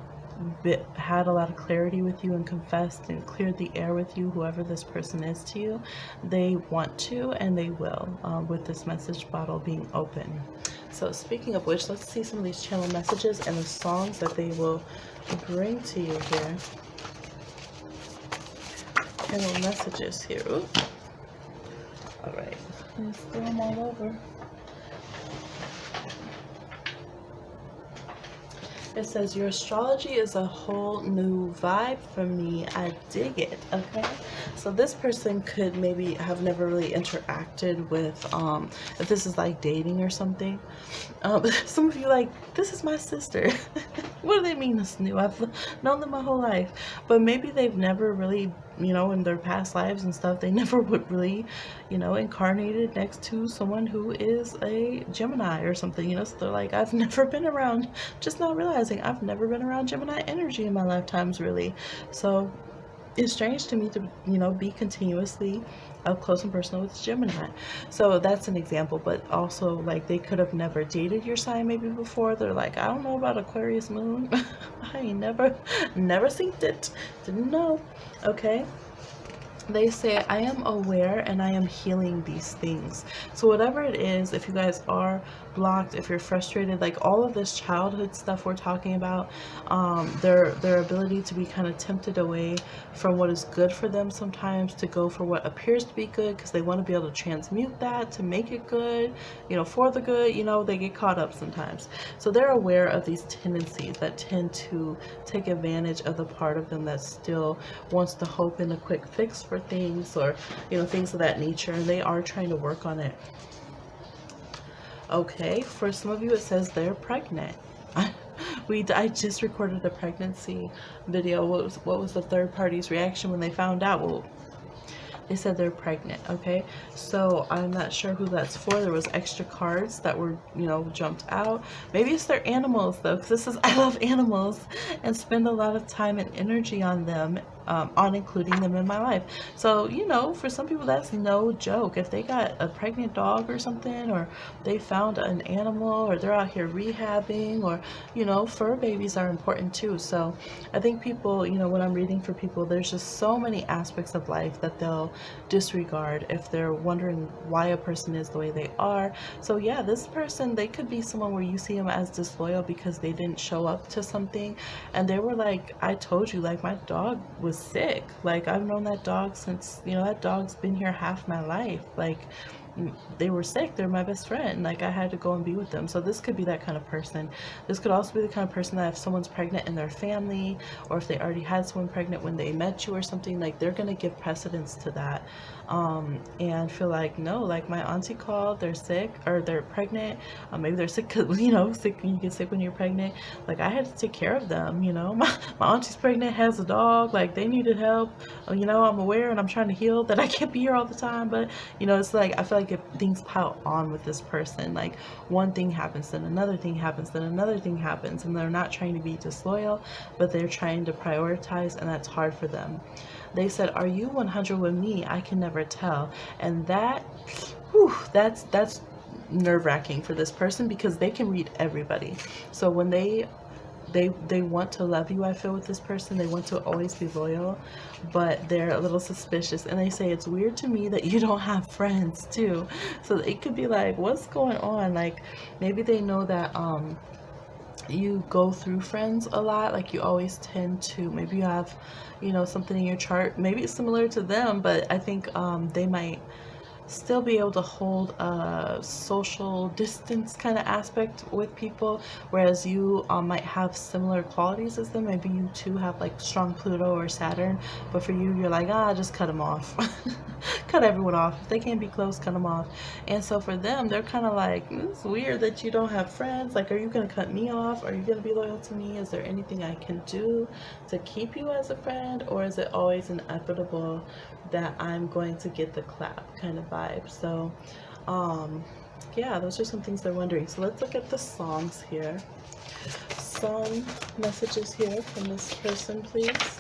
had a lot of clarity with you and confessed and cleared the air with you, whoever this person is to you, they want to and they will, with this message bottle being open. So speaking of which, let's see some of these channel messages and the songs that they will bring to you here. Channel messages here. Ooh. All right, let's throw them all over. It says, your astrology is a whole new vibe for me. I dig it. Okay. So this person could maybe have never really interacted with, if this is like dating or something. Some of you like, this is my sister. What do they mean it's new? I've known them my whole life. But maybe they've never really, in their past lives and stuff, they never would really, incarnated next to someone who is a Gemini or something, so they're like, I've never been around, just not realizing I've never been around Gemini energy in my lifetimes, really. So it's strange to me to, be continuously up close and personal with Gemini. So that's an example, but also like they could have never dated your sign maybe before. They're like, I don't know about Aquarius moon. I ain't never seen it. Didn't know. Okay. They say, I am aware and I am healing these things. So whatever it is, if you guys are blocked, if you're frustrated, like all of this childhood stuff we're talking about, their ability to be kind of tempted away from what is good for them sometimes to go for what appears to be good because they want to be able to transmute that to make it good, for the good, they get caught up sometimes. So they're aware of these tendencies that tend to take advantage of the part of them that still wants to hope in a quick fix for things, or things of that nature, and they are trying to work on it. Okay, for some of you it says they're pregnant. I just recorded a pregnancy video. What was the third party's reaction when they found out? Well, they said they're pregnant. Okay, so I'm not sure who that's for. There was extra cards that were jumped out. Maybe it's their animals though, because this is, I love animals and spend a lot of time and energy on them, on including them in my life. So for some people that's no joke. If they got a pregnant dog or something, or they found an animal, or they're out here rehabbing, or fur babies are important too. So I think people, when I'm reading for people, there's just so many aspects of life that they'll disregard if they're wondering why a person is the way they are. So yeah, this person, they could be someone where you see them as disloyal because they didn't show up to something and they were like, I told you, like my dog was sick, like I've known that dog since that dog's been here half my life, like they were sick, they're my best friend, like I had to go and be with them. So this could be that kind of person. This could also be the kind of person that if someone's pregnant in their family, or if they already had someone pregnant when they met you or something, like they're going to give precedence to that, and feel like, no, like my auntie called, they're sick or they're pregnant, maybe they're sick because sick, you get sick when you're pregnant, like I had to take care of them. My auntie's pregnant, has a dog, like they needed help. I'm aware and I'm trying to heal that I can't be here all the time, but it's like I feel like if things pile on with this person, like one thing happens, then another thing happens, then another thing happens, and they're not trying to be disloyal, but they're trying to prioritize, and that's hard for them. They said, "Are you 100 with me? I can never tell." And that's nerve-wracking for this person, because they can read everybody. So when they want to love you, I feel, with this person, they want to always be loyal, but they're a little suspicious, and they say, "It's weird to me that you don't have friends too." So it could be like, what's going on? Like maybe they know that you go through friends a lot, like you always tend to, maybe you have something in your chart, maybe it's similar to them, but I think they might still be able to hold a social distance kind of aspect with people, whereas you might have similar qualities as them. Maybe you too have like strong Pluto or Saturn, but for you, you're like, just cut them off. Cut everyone off. If they can't be close, cut them off. And so for them, they're kind of like, it's weird that you don't have friends. Like, are you going to cut me off? Are you going to be loyal to me? Is there anything I can do to keep you as a friend? Or is it always inevitable that I'm going to get the clap kind of vibe? So, yeah, those are some things they're wondering. So let's look at the songs here. Some messages here from this person, please.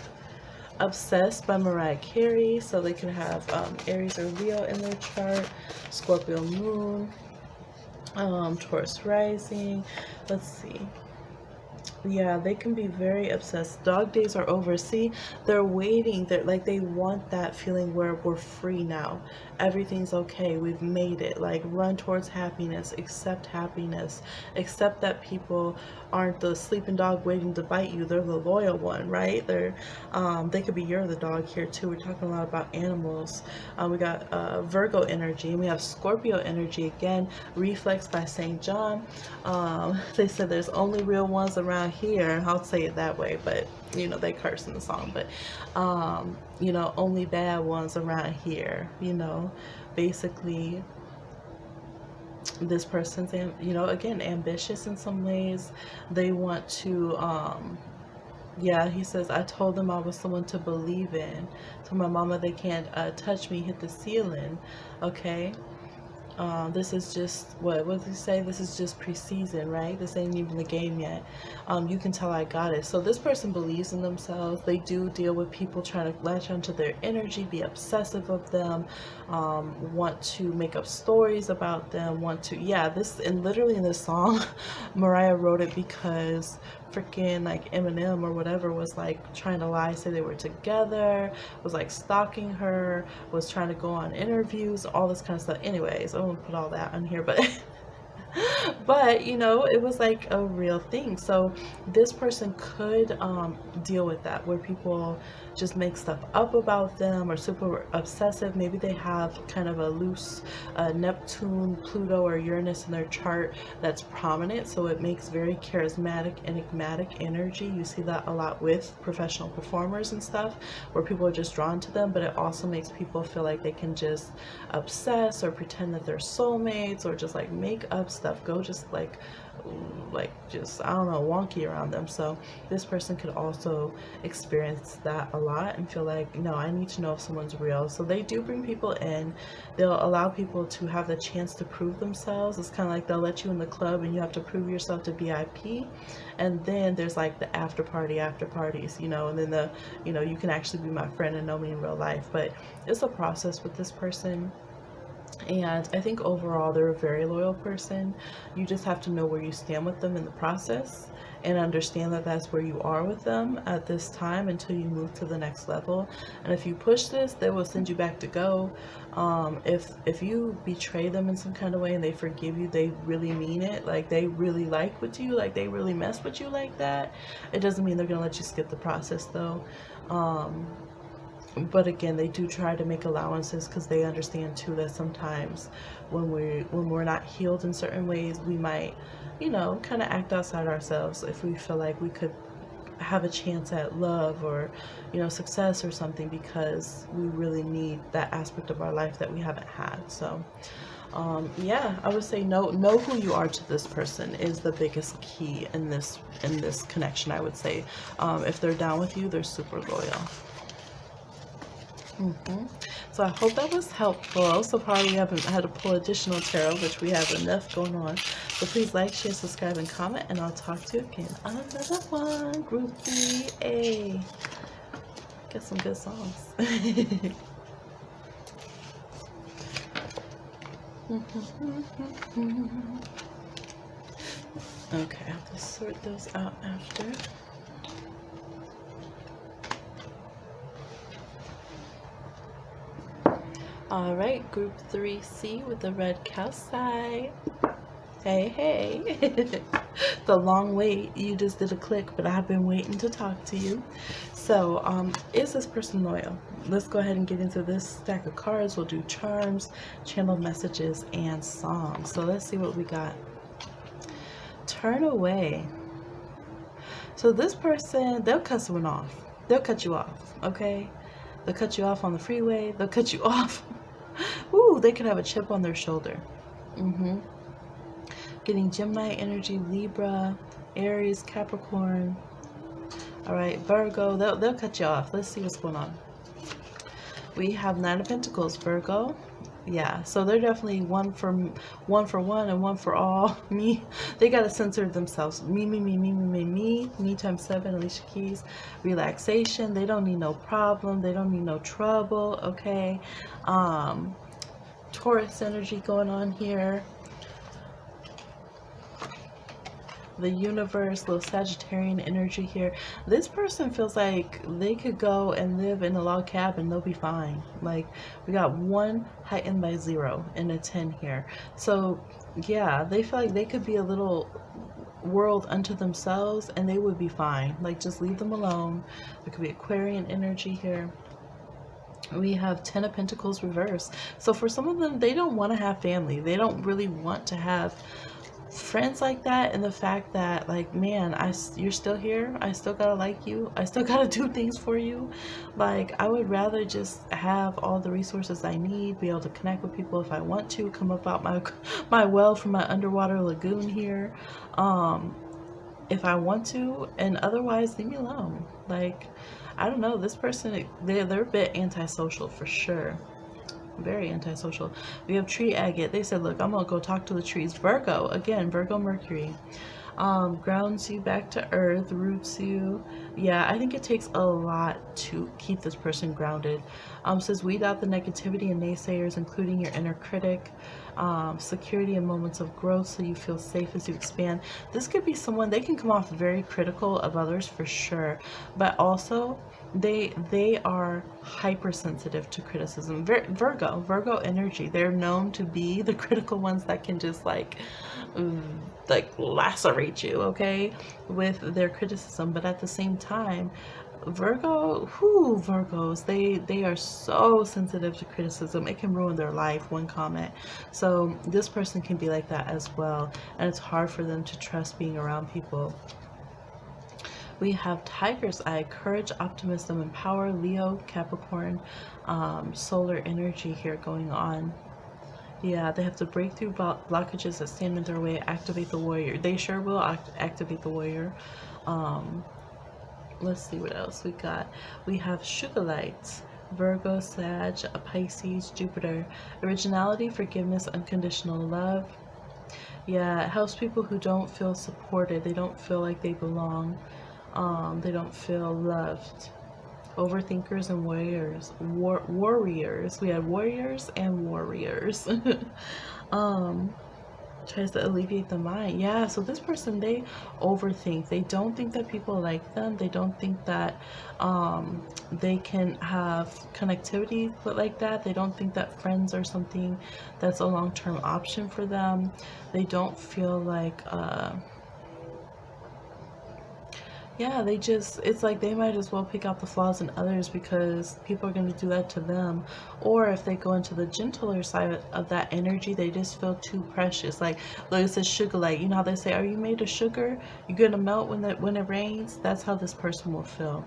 Obsessed by Mariah Carey, so they could have Aries or Leo in their chart, Scorpio moon, Taurus rising. Let's see. Yeah, they can be very obsessed. Dog days are over. See, they're waiting. They're like, they want that feeling where we're free now. Everything's okay. We've made it. Like, run towards happiness. Accept happiness. Accept that people aren't the sleeping dog waiting to bite you. They're the loyal one, right? They could be, you're the dog here too. We're talking a lot about animals. We got Virgo energy, and we have Scorpio energy again, reflex by St. John. They said there's only real ones around here. I'll say it that way, but they curse in the song, but only bad ones around here. Basically this person's again ambitious in some ways. They want to yeah, he says, I told them I was someone to believe in. Told my mama they can't touch me, hit the ceiling. Okay. This is just, what does he say? This is just preseason, right? This ain't even the game yet. You can tell I got it. So this person believes in themselves. They do deal with people trying to latch onto their energy, be obsessive of them, want to make up stories about them, and literally in this song, Mariah wrote it because freaking like Eminem or whatever was like trying to lie, say they were together, was like stalking her, was trying to go on interviews, all this kind of stuff. Anyways, I won't put all that on here, but but it was like a real thing. So this person could deal with that, where people just make stuff up about them or super obsessive. Maybe they have kind of a loose Neptune, Pluto, or Uranus in their chart that's prominent, so it makes very charismatic, enigmatic energy. You see that a lot with professional performers and stuff, where people are just drawn to them, but it also makes people feel like they can just obsess or pretend that they're soulmates, or just like make up stuff, go just like just, I don't know, wonky around them. So this person could also experience that a lot and feel like, no, I need to know if someone's real. So they do bring people in. They'll allow people to have the chance to prove themselves. It's kind of like they'll let you in the club and you have to prove yourself to VIP, and then there's like the after parties, and then you can actually be my friend and know me in real life. But it's a process with this person. And I think overall they're a very loyal person. You just have to know where you stand with them in the process, and understand that that's where you are with them at this time until you move to the next level. And if you push this, they will send you back to go. If you betray them in some kind of way and they forgive you, they really mean it. Like, they really like with you, like they really mess with you like that. It doesn't mean they're gonna let you skip the process though. But again, they do try to make allowances because they understand too that sometimes when we're not healed in certain ways, we might, you know, kind of act outside ourselves if we feel like we could have a chance at love or, you know, success or something, because we really need that aspect of our life that we haven't had. So yeah, I would say know who you are to this person is the biggest key in this connection. I would say if they're down with you, they're super loyal. So I hope that was helpful. So far we haven't had to pull additional tarot, which we have enough going on. So please like, share, subscribe, and comment, and I'll talk to you again on another one. Group 3A. Get some good songs. Okay, I'll just sort those out after. All right, group 3C with the red calcite. Hey, hey. The long wait, you just did a click, but I've been waiting to talk to you. So, is this person loyal? Let's go ahead and get into this stack of cards. We'll do charms, channel messages, and songs. So let's see what we got. Turn away. So this person, they'll cut someone off. They'll cut you off, okay? They'll cut you off on the freeway. They'll cut you off. Ooh, they could have a chip on their shoulder. Getting Gemini energy, Libra, Aries, Capricorn. All right, Virgo, they'll cut you off. Let's see what's going on. We have Nine of Pentacles, Virgo. Yeah, so they're definitely one for one and one for all. Me, they gotta censor themselves. Me times 7. Alicia Keys. Relaxation. They don't need no problem. They don't need no trouble. Okay. Taurus energy going on here. The universe, little Sagittarian energy here. This person feels like they could go and live in a log cabin, they'll be fine. Like, we got 1 heightened by 0 and a 10 here. So yeah, they feel like they could be a little world unto themselves and they would be fine. Like, just leave them alone. There could be Aquarian energy here. We have 10 of Pentacles reverse. So for some of them, they don't want to have family. They don't really want to have friends like that, and the fact that, like, man, you're still here, I still gotta like you, I still gotta do things for you. Like, I would rather just have all the resources I need, be able to connect with people if I want to, come up out my well from my underwater lagoon here, if I want to, and otherwise leave me alone. Like, I don't know, this person, they're a bit antisocial for sure. Very antisocial. We have tree agate. They said, look, I'm gonna go talk to the trees. Virgo, again, Virgo Mercury, grounds you back to earth, roots you. Yeah, I think it takes a lot to keep this person grounded. Says weed out the negativity and naysayers, including your inner critic. Security in moments of growth, so you feel safe as you expand. This could be someone, they can come off very critical of others for sure, but also they are hypersensitive to criticism. Virgo energy, they're known to be the critical ones that can just like lacerate you, okay, with their criticism. But at the same time, Virgos, they are so sensitive to criticism. It can ruin their life, one comment. So this person can be like that as well, and it's hard for them to trust being around people. We have Tiger's Eye, courage, optimism, and power. Leo, Capricorn, solar energy here going on. Yeah, they have to break through blockages that stand in their way, activate the warrior. They sure will activate the warrior. Let's see what else we got. We have Sugar Lights, Virgo, Sag, Pisces, Jupiter. Originality, forgiveness, unconditional love. Yeah, it helps people who don't feel supported. They don't feel like they belong. They don't feel loved. Overthinkers and warriors. Warriors. We had warriors and warriors. Tries to alleviate the mind. Yeah, so this person, they overthink. They don't think that people like them. They don't think that they can have connectivity like that. They don't think that friends are something that's a long-term option for them. They don't feel like Yeah, they just, it's like they might as well pick out the flaws in others because people are going to do that to them. Or if they go into the gentler side of that energy, they just feel too precious. Like it says sugar light. You know how they say, are you made of sugar? You're going to melt when it rains? That's how this person will feel.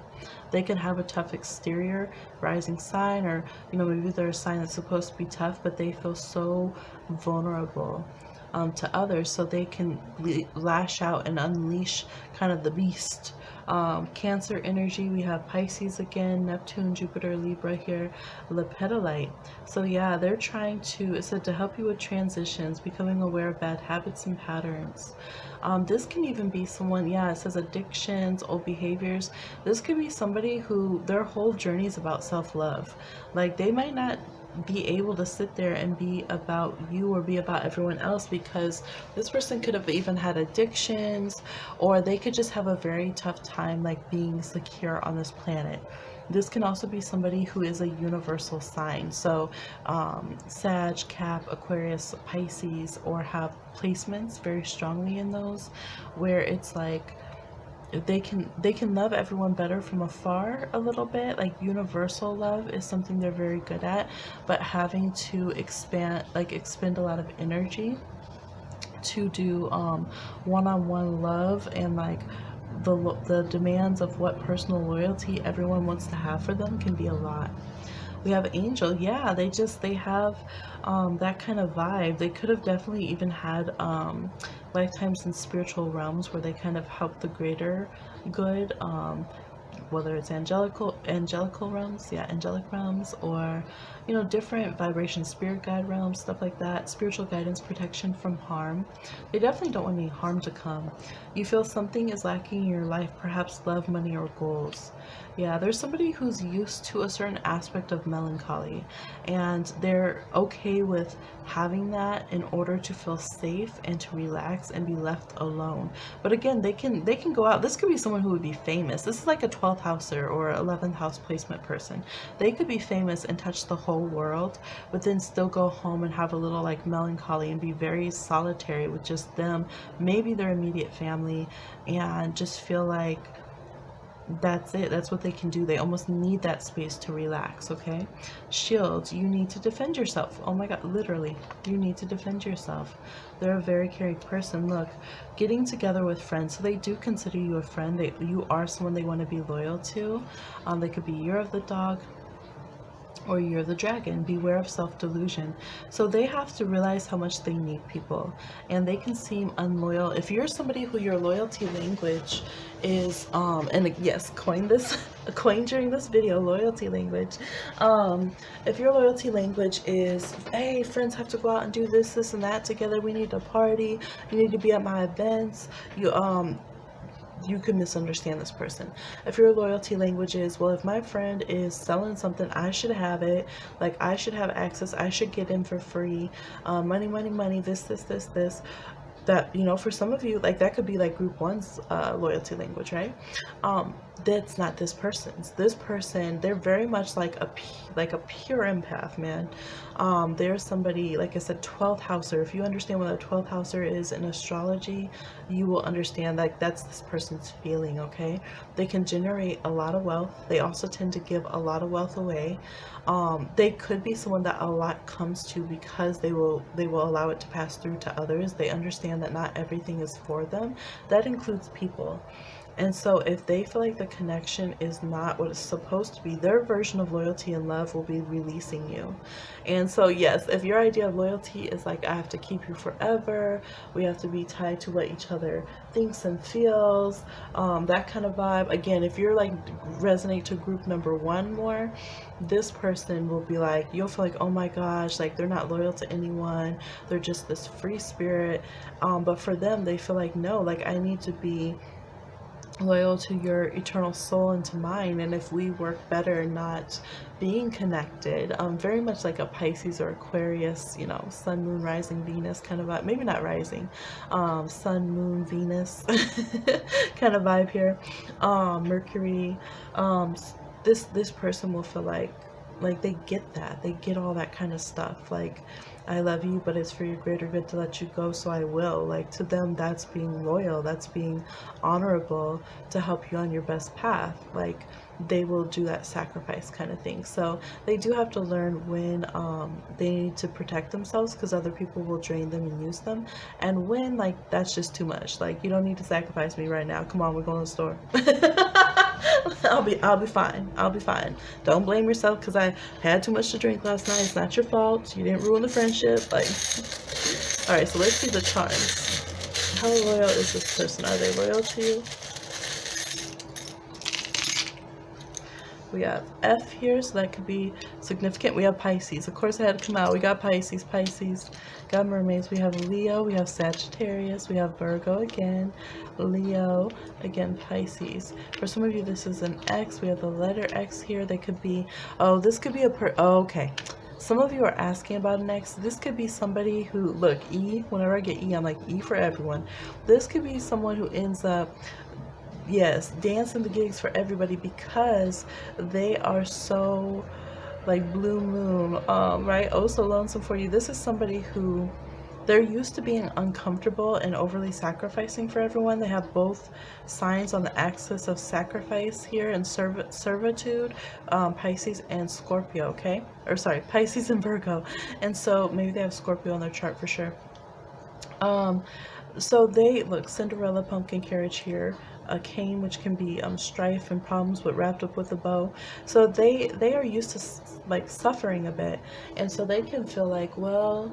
They can have a tough exterior, rising sign, or, maybe they're a sign that's supposed to be tough, but they feel so vulnerable to others, so they can lash out and unleash kind of the beast. Cancer energy, we have Pisces again, Neptune, Jupiter, Libra here, Lepidolite. So yeah, they're trying to, it said, to help you with transitions, becoming aware of bad habits and patterns. This can even be someone, yeah, it says addictions, old behaviors. This could be somebody who their whole journey is about self-love. Like they might not be able to sit there and be about you or be about everyone else, because this person could have even had addictions, or they could just have a very tough time like being secure on this planet. This can also be somebody who is a universal sign, so Sag, Cap, Aquarius, Pisces, or have placements very strongly in those, where it's like they can love everyone better from afar a little bit. Like universal love is something they're very good at, but having to expend a lot of energy to do one-on-one love, and like the demands of what personal loyalty everyone wants to have for them can be a lot. We have Angel. Yeah, they have that kind of vibe. They could have definitely even had lifetimes in spiritual realms where they kind of help the greater good, whether it's angelical realms, yeah, angelic realms, or different vibration, spirit guide realms, stuff like that. Spiritual guidance, protection from harm. They definitely don't want any harm to come. You feel something is lacking in your life, perhaps love, money, or goals. Yeah, there's somebody who's used to a certain aspect of melancholy, and they're okay with having that in order to feel safe and to relax and be left alone. But again, they can go out. This could be someone who would be famous. This is like a 12th houser or 11th house placement person. They could be famous and touch the whole world, but then still go home and have a little like melancholy and be very solitary with just them, maybe their immediate family, and just feel like that's it. That's what they can do. They almost need that space to relax, okay? Shields, you need to defend yourself. Oh my God, literally, you need to defend yourself. They're a very caring person. Look, getting together with friends, so they do consider you a friend. You are someone they want to be loyal to. They could be year of the dog, or you're the dragon. Beware of self-delusion. So they have to realize how much they need people, and they can seem unloyal. If you're somebody who your loyalty language is and yes, coin during this video, loyalty language. If your loyalty language is, hey, friends have to go out and do this and that together, we need to party, you need to be at my events, you could misunderstand this person. If your loyalty language is, well, if my friend is selling something, I should have it. Like, I should have access. I should get in for free. Money, money, money, this. That, for some of you, like, that could be like group one's loyalty language, right? That's not this person's. This person, they're very much like a pure empath, man. They're somebody, like I said, 12th houser. If you understand what a 12th houser is in astrology, you will understand that that's this person's feeling, okay? They can generate a lot of wealth. They also tend to give a lot of wealth away. They could be someone that a lot comes to because they will allow it to pass through to others. They understand that not everything is for them. That includes people. And so if they feel like the connection is not what it's supposed to be, their version of loyalty and love will be releasing you. And so yes, if your idea of loyalty is like, I have to keep you forever, we have to be tied to what each other thinks and feels, that kind of vibe. Again, if you're like resonate to group number one more, this person will be like, you'll feel like, oh my gosh, like they're not loyal to anyone, they're just this free spirit. But for them, they feel like, no, like I need to be loyal to your eternal soul and to mine, and if we work better not being connected, very much like a Pisces or Aquarius, sun, moon, rising, Venus kind of vibe. Maybe not rising, sun, moon, Venus kind of vibe here. Mercury, this person will feel like like they get that. They get all that kind of stuff. Like, I love you, but it's for your greater good to let you go, so I will. Like, to them, that's being loyal. That's being honorable to help you on your best path. Like, they will do that sacrifice kind of thing. So they do have to learn when they need to protect themselves, because other people will drain them and use them, and when, like, that's just too much. Like, you don't need to sacrifice me right now. Come on, we're going to the store. I'll be fine. I'll be fine. Don't blame yourself because I had too much to drink last night. It's not your fault. You didn't ruin the friendship. Like, all right. So let's see the charms. How loyal is this person? Are they loyal to you? We have F here, so that could be significant. We have Pisces. Of course, it had to come out. We got Pisces, got mermaids. We have Leo, we have Sagittarius, we have Virgo again, Leo, again, Pisces. For some of you, this is an X. We have the letter X here. They could be, oh, this could be a okay. Some of you are asking about an X. This could be somebody who, look, E, whenever I get E, I'm like E for everyone. This could be someone who ends up, yes, dancing the gigs for everybody because they are so, like, blue moon, right? Oh, so lonesome for you. This is somebody who, they're used to being uncomfortable and overly sacrificing for everyone. They have both signs on the axis of sacrifice here and servitude, Pisces and Scorpio, okay? Or sorry, Pisces and Virgo. And so maybe they have Scorpio on their chart for sure. So they, look, Cinderella, pumpkin carriage here, a cane, which can be strife and problems, but wrapped up with a bow. So they are used to like suffering a bit, and so they can feel like, well,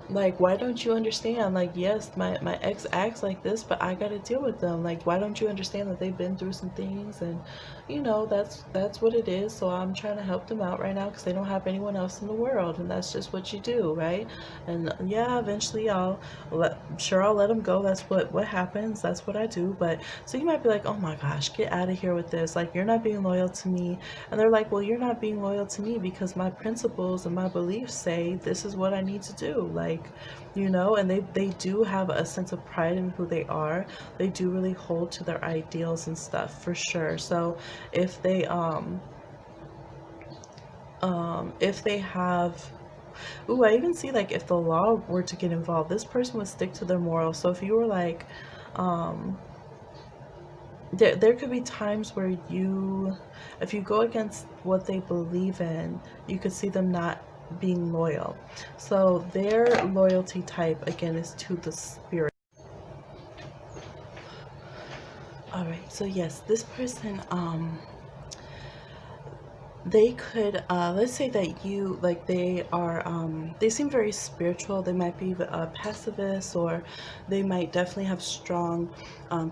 like, why don't you understand? Like, yes, my ex acts like this, but I got to deal with them. Like, why don't you understand that they've been through some things, and you know, that's what it is. So I'm trying to help them out right now because they don't have anyone else in the world, and that's just what you do, right? And yeah, eventually I'll let them go. That's what happens. That's what I do. But so you might be like, oh my gosh, get out of here with this. Like, you're not being loyal to me. And they're like, well, you're not being loyal to me because my principles and my beliefs say this is what I need to do. Like, you know, and they do have a sense of pride in who they are. They do really hold to their ideals and stuff for sure. So if they have, ooh, I even see, like, if the law were to get involved, this person would stick to their morals. So if you were like, there could be times where you, if you go against what they believe in, you could see them not being loyal. So their loyalty type, again, is to the spirit. All right, so yes, this person, they could, let's say that you, like, they are, they seem very spiritual. They might be a pacifist, or they might definitely have strong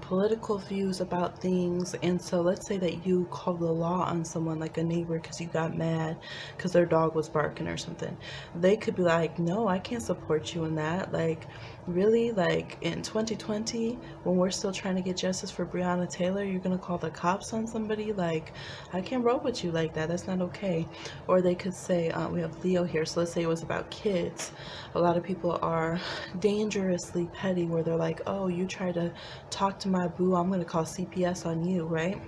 political views about things. And so let's say that you call the law on someone, like a neighbor, because you got mad because their dog was barking or something. They could be like, no, I can't support you in that. Like, really? Like, in 2020, when we're still trying to get justice for Breonna Taylor, you're gonna call the cops on somebody? Like, I can't roll with you like that. That's not okay. Or they could say, we have Leo here, so let's say it was about kids. A lot of people are dangerously petty, where they're like, oh, you try to talk to my boo, I'm gonna call CPS on you, right?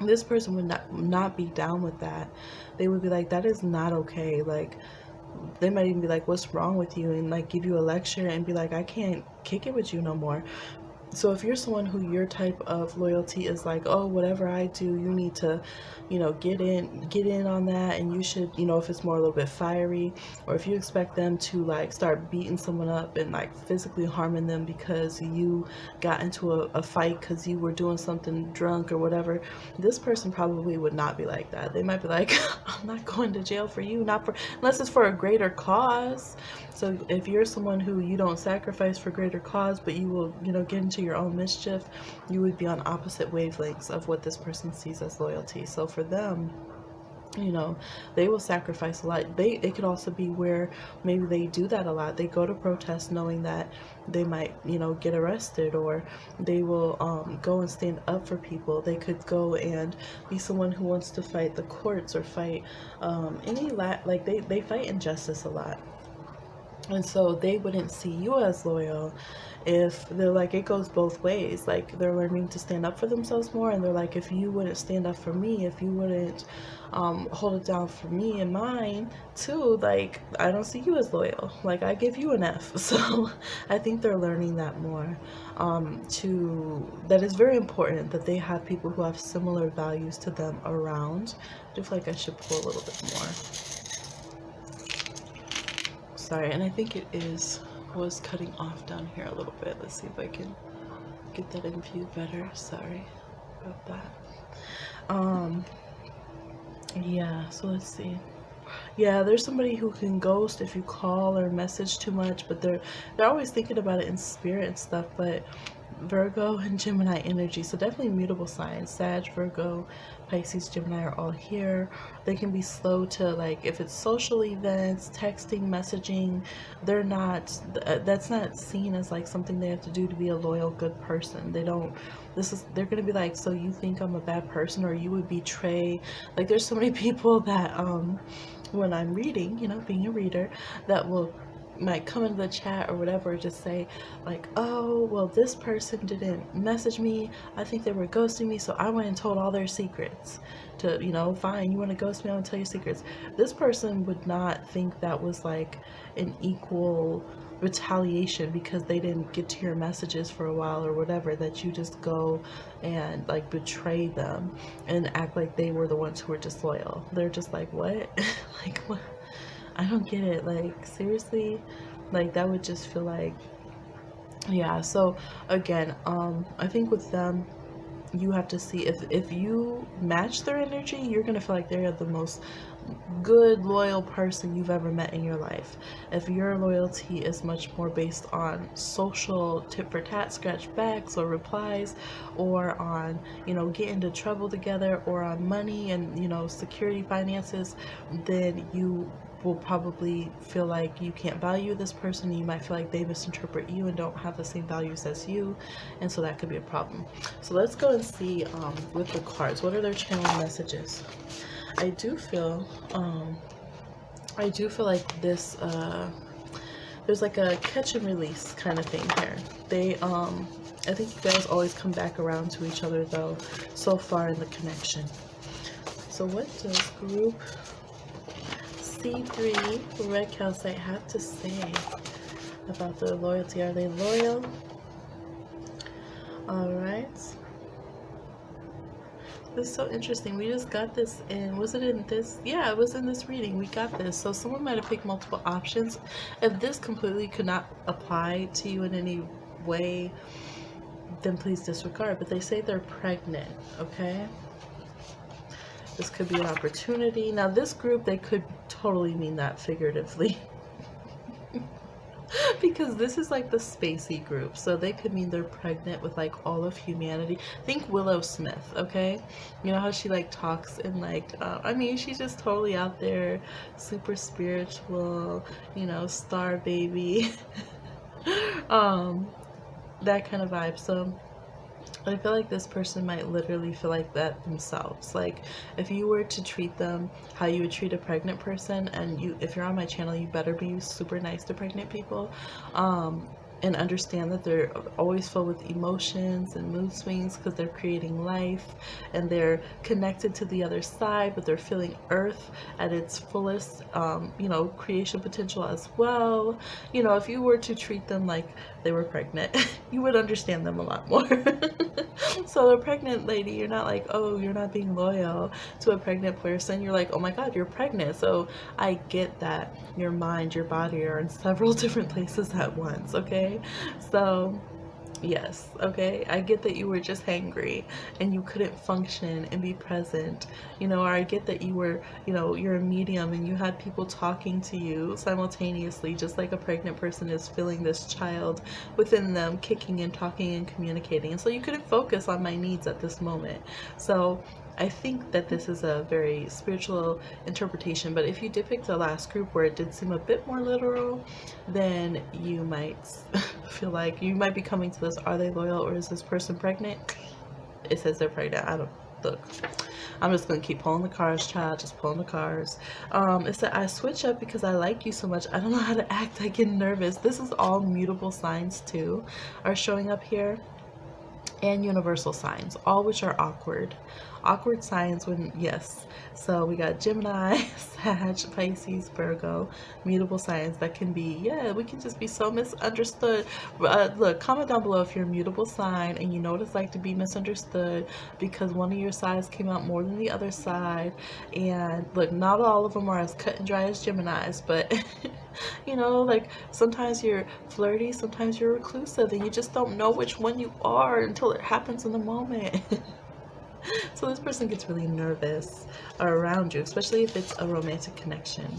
This person would not be down with that. They would be like, that is not okay. Like, they might even be like, what's wrong with you, and like give you a lecture and be like, I can't kick it with you no more. So if you're someone who your type of loyalty is like, oh, whatever I do, you need to, you know, get in on that, and you should, you know, if it's more a little bit fiery, or if you expect them to like start beating someone up and like physically harming them because you got into a fight because you were doing something drunk or whatever, this person probably would not be like that. They might be like, I'm not going to jail for you, not for, unless it's for a greater cause. So if you're someone who you don't sacrifice for greater cause, but you will, you know, get into your own mischief, you would be on opposite wavelengths of what this person sees as loyalty. So for them, you know, they will sacrifice a lot. It could also be where maybe they do that a lot. They go to protest knowing that they might, you know, get arrested, or they will go and stand up for people. They could go and be someone who wants to fight the courts, or fight like they fight injustice a lot. And so they wouldn't see you as loyal if they're like, it goes both ways. Like, they're learning to stand up for themselves more, and they're like, if you wouldn't stand up for me, if you wouldn't hold it down for me and mine too, like, I don't see you as loyal. Like, I give you an F. So I think they're learning that more. That is very important that they have people who have similar values to them around. I do feel like I should pull a little bit more. Sorry, and I think it was cutting off down here a little bit. Let's see if I can get that in view better. Sorry about that. Yeah, so let's see. Yeah, there's somebody who can ghost if you call or message too much, but they're always thinking about it in spirit and stuff. But Virgo and Gemini energy, so definitely mutable signs. Sag, Virgo, Pisces, Gemini are all here. They can be slow to, like, if it's social events, texting, messaging, they're not, that's not seen as like something they have to do to be a loyal, good person. They're gonna be like, so you think I'm a bad person, or you would betray. Like, there's so many people that when I'm reading, being a reader, that might come into the chat or whatever, just say like, oh, well, this person didn't message me, I think they were ghosting me, so I went and told all their secrets to, fine, you want to ghost me, I'm gonna tell you secrets. This person would not think that was like an equal retaliation because they didn't get to your messages for a while or whatever, that you just go and like betray them and act like they were the ones who were disloyal. They're just like, what? Like, what? I don't get it. Like, seriously? Like, that would just feel like, yeah. So again, I think with them, you have to see if you match their energy, you're gonna feel like they're the most good, loyal person you've ever met in your life. If your loyalty is much more based on social tit for tat, scratch backs or replies, or on, get into trouble together, or on money and, security, finances, then you will probably feel like you can't value this person. You might feel like they misinterpret you and don't have the same values as you, and so that could be a problem. So let's go and see with the cards, what are their channeling messages. I do feel like this there's like a catch and release kind of thing here. I think you guys always come back around to each other though, so far in the connection. So what does group C3 Red Calcite have to say about their loyalty? Are they loyal? Alright. This is so interesting. We just got this in, was it in this? Yeah, it was in this reading. We got this. So someone might have picked multiple options. If this completely could not apply to you in any way, then please disregard. But they say they're pregnant, okay? This could be an opportunity. Now this group, they could totally mean that figuratively. Because this is like the spacey group, so they could mean they're pregnant with like all of humanity. Think Willow Smith, okay? You know how she like talks and like I mean, she's just totally out there, super spiritual, star baby. That kind of vibe. So I feel like this person might literally feel like that themselves. Like, if you were to treat them how you would treat a pregnant person, and if you're on my channel, you better be super nice to pregnant people, and understand that they're always filled with emotions and mood swings because they're creating life and they're connected to the other side, but they're feeling earth at its fullest, creation potential as well. If you were to treat them like they were pregnant, you would understand them a lot more. So a pregnant lady, you're not like, oh, you're not being loyal to a pregnant person. You're like, oh my God, you're pregnant. So I get that your mind, your body are in several different places at once, okay? So yes, okay, I get that you were just hangry and you couldn't function and be present, or I get that you were, you're a medium and you had people talking to you simultaneously, just like a pregnant person is feeling this child within them kicking and talking and communicating, and so you couldn't focus on my needs at this moment. So I think that this is a very spiritual interpretation, but if you did pick the last group where it did seem a bit more literal, then you might feel like you might be coming to this, are they loyal or is this person pregnant? It says they're pregnant. Look, I'm just going to keep pulling the cards, child. Just pulling the cards. It said, I switch up because I like you so much. I don't know how to act. I get nervous. This is all mutable signs too are showing up here. And universal signs, all which are awkward. Awkward signs when, yes. So we got Gemini, Sag, Pisces, Virgo, mutable signs that can be, yeah, we can just be so misunderstood. Look, comment down below if you're a mutable sign and you know what it's like to be misunderstood because one of your sides came out more than the other side. And look, not all of them are as cut and dry as Geminis, but you know, like sometimes you're flirty, sometimes you're reclusive, and you just don't know which one you are until it happens in the moment. So this person gets really nervous around you, especially if it's a romantic connection.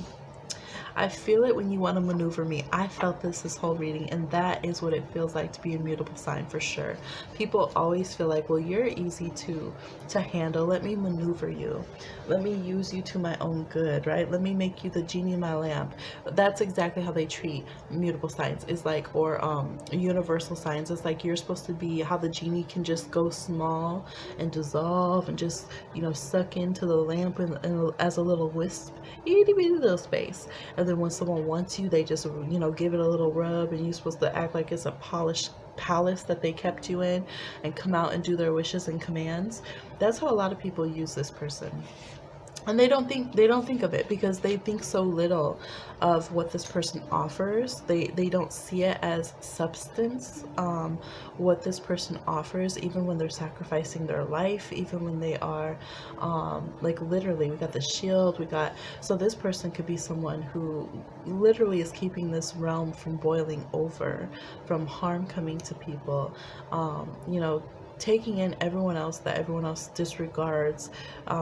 I feel it when you want to maneuver me. I felt this whole reading, and that is what it feels like to be a mutable sign for sure. People always feel like, well, you're easy to handle. Let me maneuver you. Let me use you to my own good, right? Let me make you the genie in my lamp. That's exactly how they treat mutable signs. Is like, or universal signs. It's like you're supposed to be how the genie can just go small and dissolve and just, you know, suck into the lamp and as a little wisp, itty bitty little space. And then when someone wants you, they just, you know, give it a little rub, and you're supposed to act like it's a polished palace that they kept you in and come out and do their wishes and commands. That's how a lot of people use this person. And they don't think of it because they think so little of what this person offers. They don't see it as substance, what this person offers, even when they're sacrificing their life, even when they are like literally, we got the shield, so this person could be someone who literally is keeping this realm from boiling over, from harm coming to people, you know, taking in everyone else that everyone else disregards,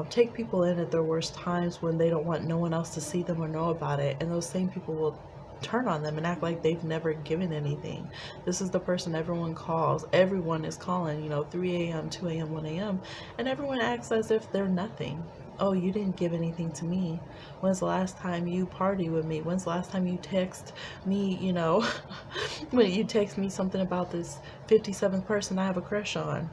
take people in at their worst times when they don't want no one else to see them or know about it, and those same people will turn on them and act like they've never given anything. This is the person everyone calls. Everyone is calling, you know, 3 a.m., 2 a.m., 1 a.m., and everyone acts as if they're nothing. Oh, you didn't give anything to me. When's the last time you party with me? When's the last time you text me, you know, when you text me something about this 57th person I have a crush on?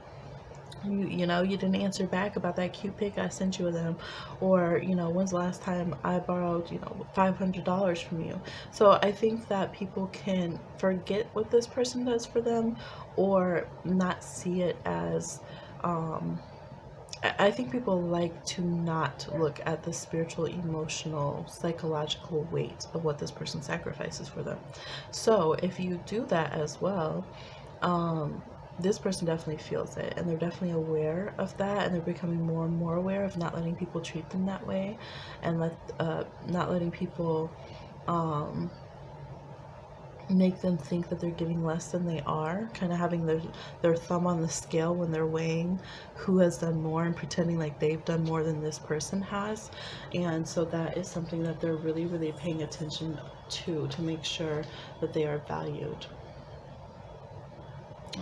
You know, you didn't answer back about that cute pic I sent you of them. Or, you know, when's the last time I borrowed, you know, $500 from you? So I think that people can forget what this person does for them or not see it as, I think people like to not look at the spiritual, emotional, psychological weight of what this person sacrifices for them. So if you do that as well, this person definitely feels it, and they're definitely aware of that, and they're becoming more and more aware of not letting people treat them that way, and not letting people make them think that they're giving less than they are, kind of having their thumb on the scale when they're weighing who has done more and pretending like they've done more than this person has. And so that is something that they're really, really paying attention to make sure that they are valued.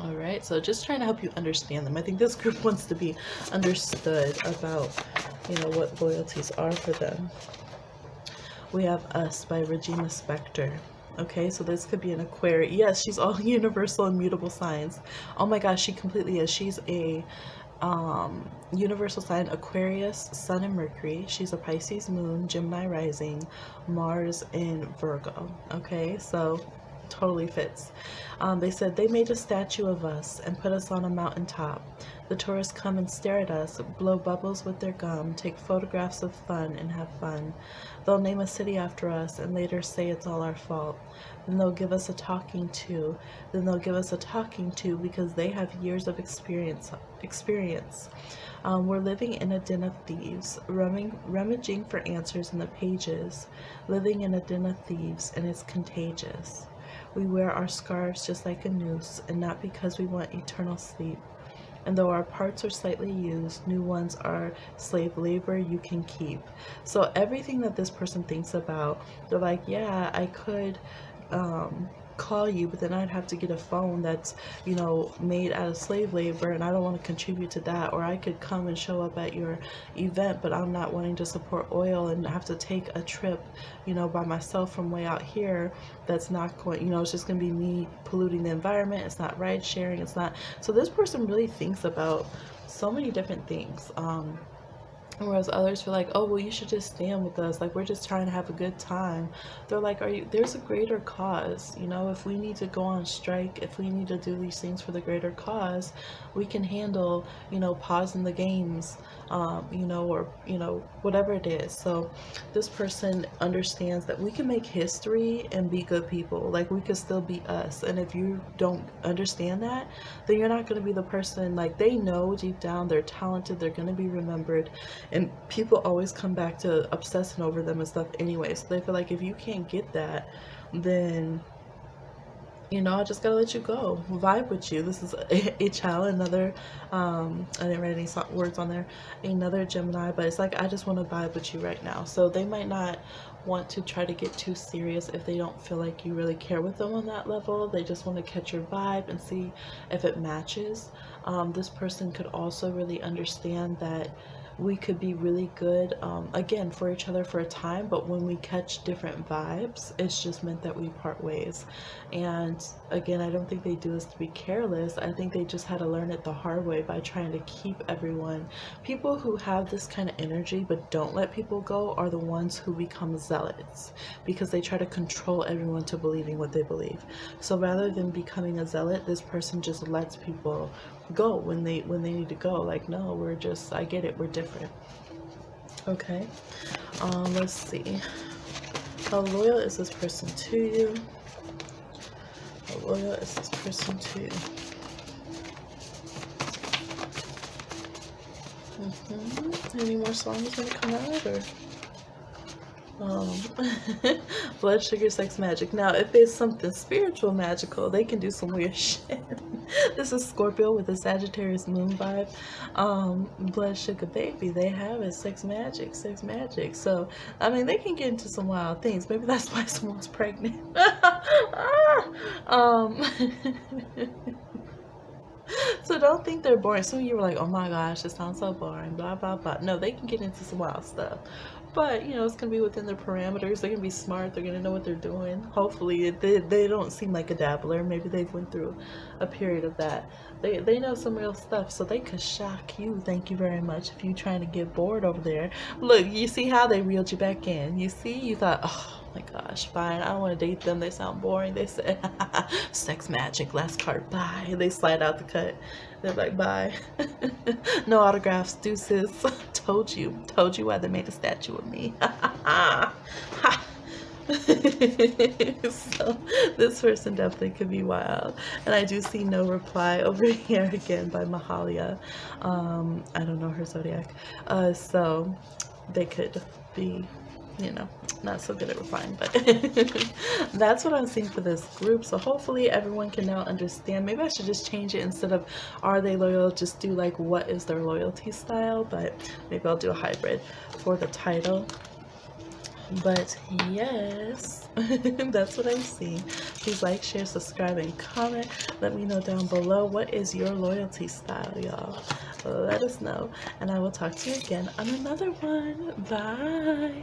All right, so just trying to help you understand them. I think this group wants to be understood about, you know, what loyalties are for them. We have Us by Regina Spektor. Okay, so this could be an Aquarius. Yes, she's all universal and mutable signs. Oh my gosh, she completely is. She's a universal sign, Aquarius, Sun and Mercury. She's a Pisces moon, Gemini rising, Mars in Virgo. Okay, so totally fits. They said they made a statue of us and put us on a mountaintop. The tourists come and stare at us, blow bubbles with their gum, take photographs of fun, and have fun. They'll name a city after us and later say it's all our fault. Then they'll give us a talking to. Then they'll give us a talking to because they have years of experience. We're living in a den of thieves, rummaging for answers in the pages. Living in a den of thieves, and it's contagious. We wear our scarves just like a noose, and not because we want eternal sleep. And though our parts are slightly used, new ones are slave labor you can keep. So everything that this person thinks about, they're like, yeah, I could call you, but then I'd have to get a phone that's, you know, made out of slave labor, and I don't want to contribute to that. Or I could come and show up at your event, but I'm not wanting to support oil and have to take a trip, you know, by myself from way out here. That's not going, you know, it's just going to be me polluting the environment. It's not ride sharing. It's not. So this person really thinks about so many different things. Whereas others feel like, oh, well, you should just stand with us. Like, we're just trying to have a good time. They're like, there's a greater cause. You know, if we need to go on strike, if we need to do these things for the greater cause, we can handle, you know, pausing the games, you know, or, you know, whatever it is. So this person understands that we can make history and be good people. Like, we could still be us. And if you don't understand that, then you're not going to be the person. Like, they know deep down they're talented, they're going to be remembered, and people always come back to obsessing over them and stuff anyway. So they feel like if you can't get that, then, you know, I just gotta let you go, vibe with you. This is a child, another, I didn't write any words on there, another Gemini, but it's like, I just want to vibe with you right now. So they might not want to try to get too serious if they don't feel like you really care with them on that level. They just want to catch your vibe and see if it matches. This person could also really understand that we could be really good, again, for each other for a time, but when we catch different vibes, it's just meant that we part ways. And again, I don't think they do this to be careless. I think they just had to learn it the hard way by trying to keep everyone. People who have this kind of energy but don't let people go are the ones who become zealots, because they try to control everyone to believing what they believe. So rather than becoming a zealot, this person just lets people go when they need to go. Like, no, we're just, I get it, we're different. Okay, let's see, how loyal is this person to you? How loyal is this person to you? Any more songs gonna come out, or blood sugar sex magic? Now if it's something spiritual magical, they can do some weird shit. This is Scorpio with a Sagittarius moon vibe. Blood sugar baby, they have it, sex magic. So I mean, they can get into some wild things. Maybe that's why someone's pregnant. So don't think they're boring. Some of you were like, oh my gosh, it sounds so boring, blah blah blah. No, they can get into some wild stuff, but you know, it's gonna be within their parameters. They're gonna be smart, they're gonna know what they're doing. Hopefully they don't seem like a dabbler. Maybe they've went through a period of that. They know some real stuff, so they could shock you. Thank you very much. If you trying to get bored over there, look, you see how they reeled you back in. You see, you thought, oh my gosh, fine, I don't want to date them, they sound boring. They said sex magic, last card, bye. They slide out the cut. They're like, bye. No autographs, deuces. Told you why they made a statue of me. So this person definitely could be wild. And I do see no reply over here again by Mahalia. I don't know her zodiac, so they could be, you know, not so good at replying, but that's what I'm seeing for this group. So hopefully everyone can now understand. Maybe I should just change it, instead of are they loyal, just do like what is their loyalty style. But maybe I'll do a hybrid for the title. But yes, that's what I'm seeing. Please like, share, subscribe, and comment. Let me know down below, what is your loyalty style, y'all? Let us know, and I will talk to you again on another one. Bye.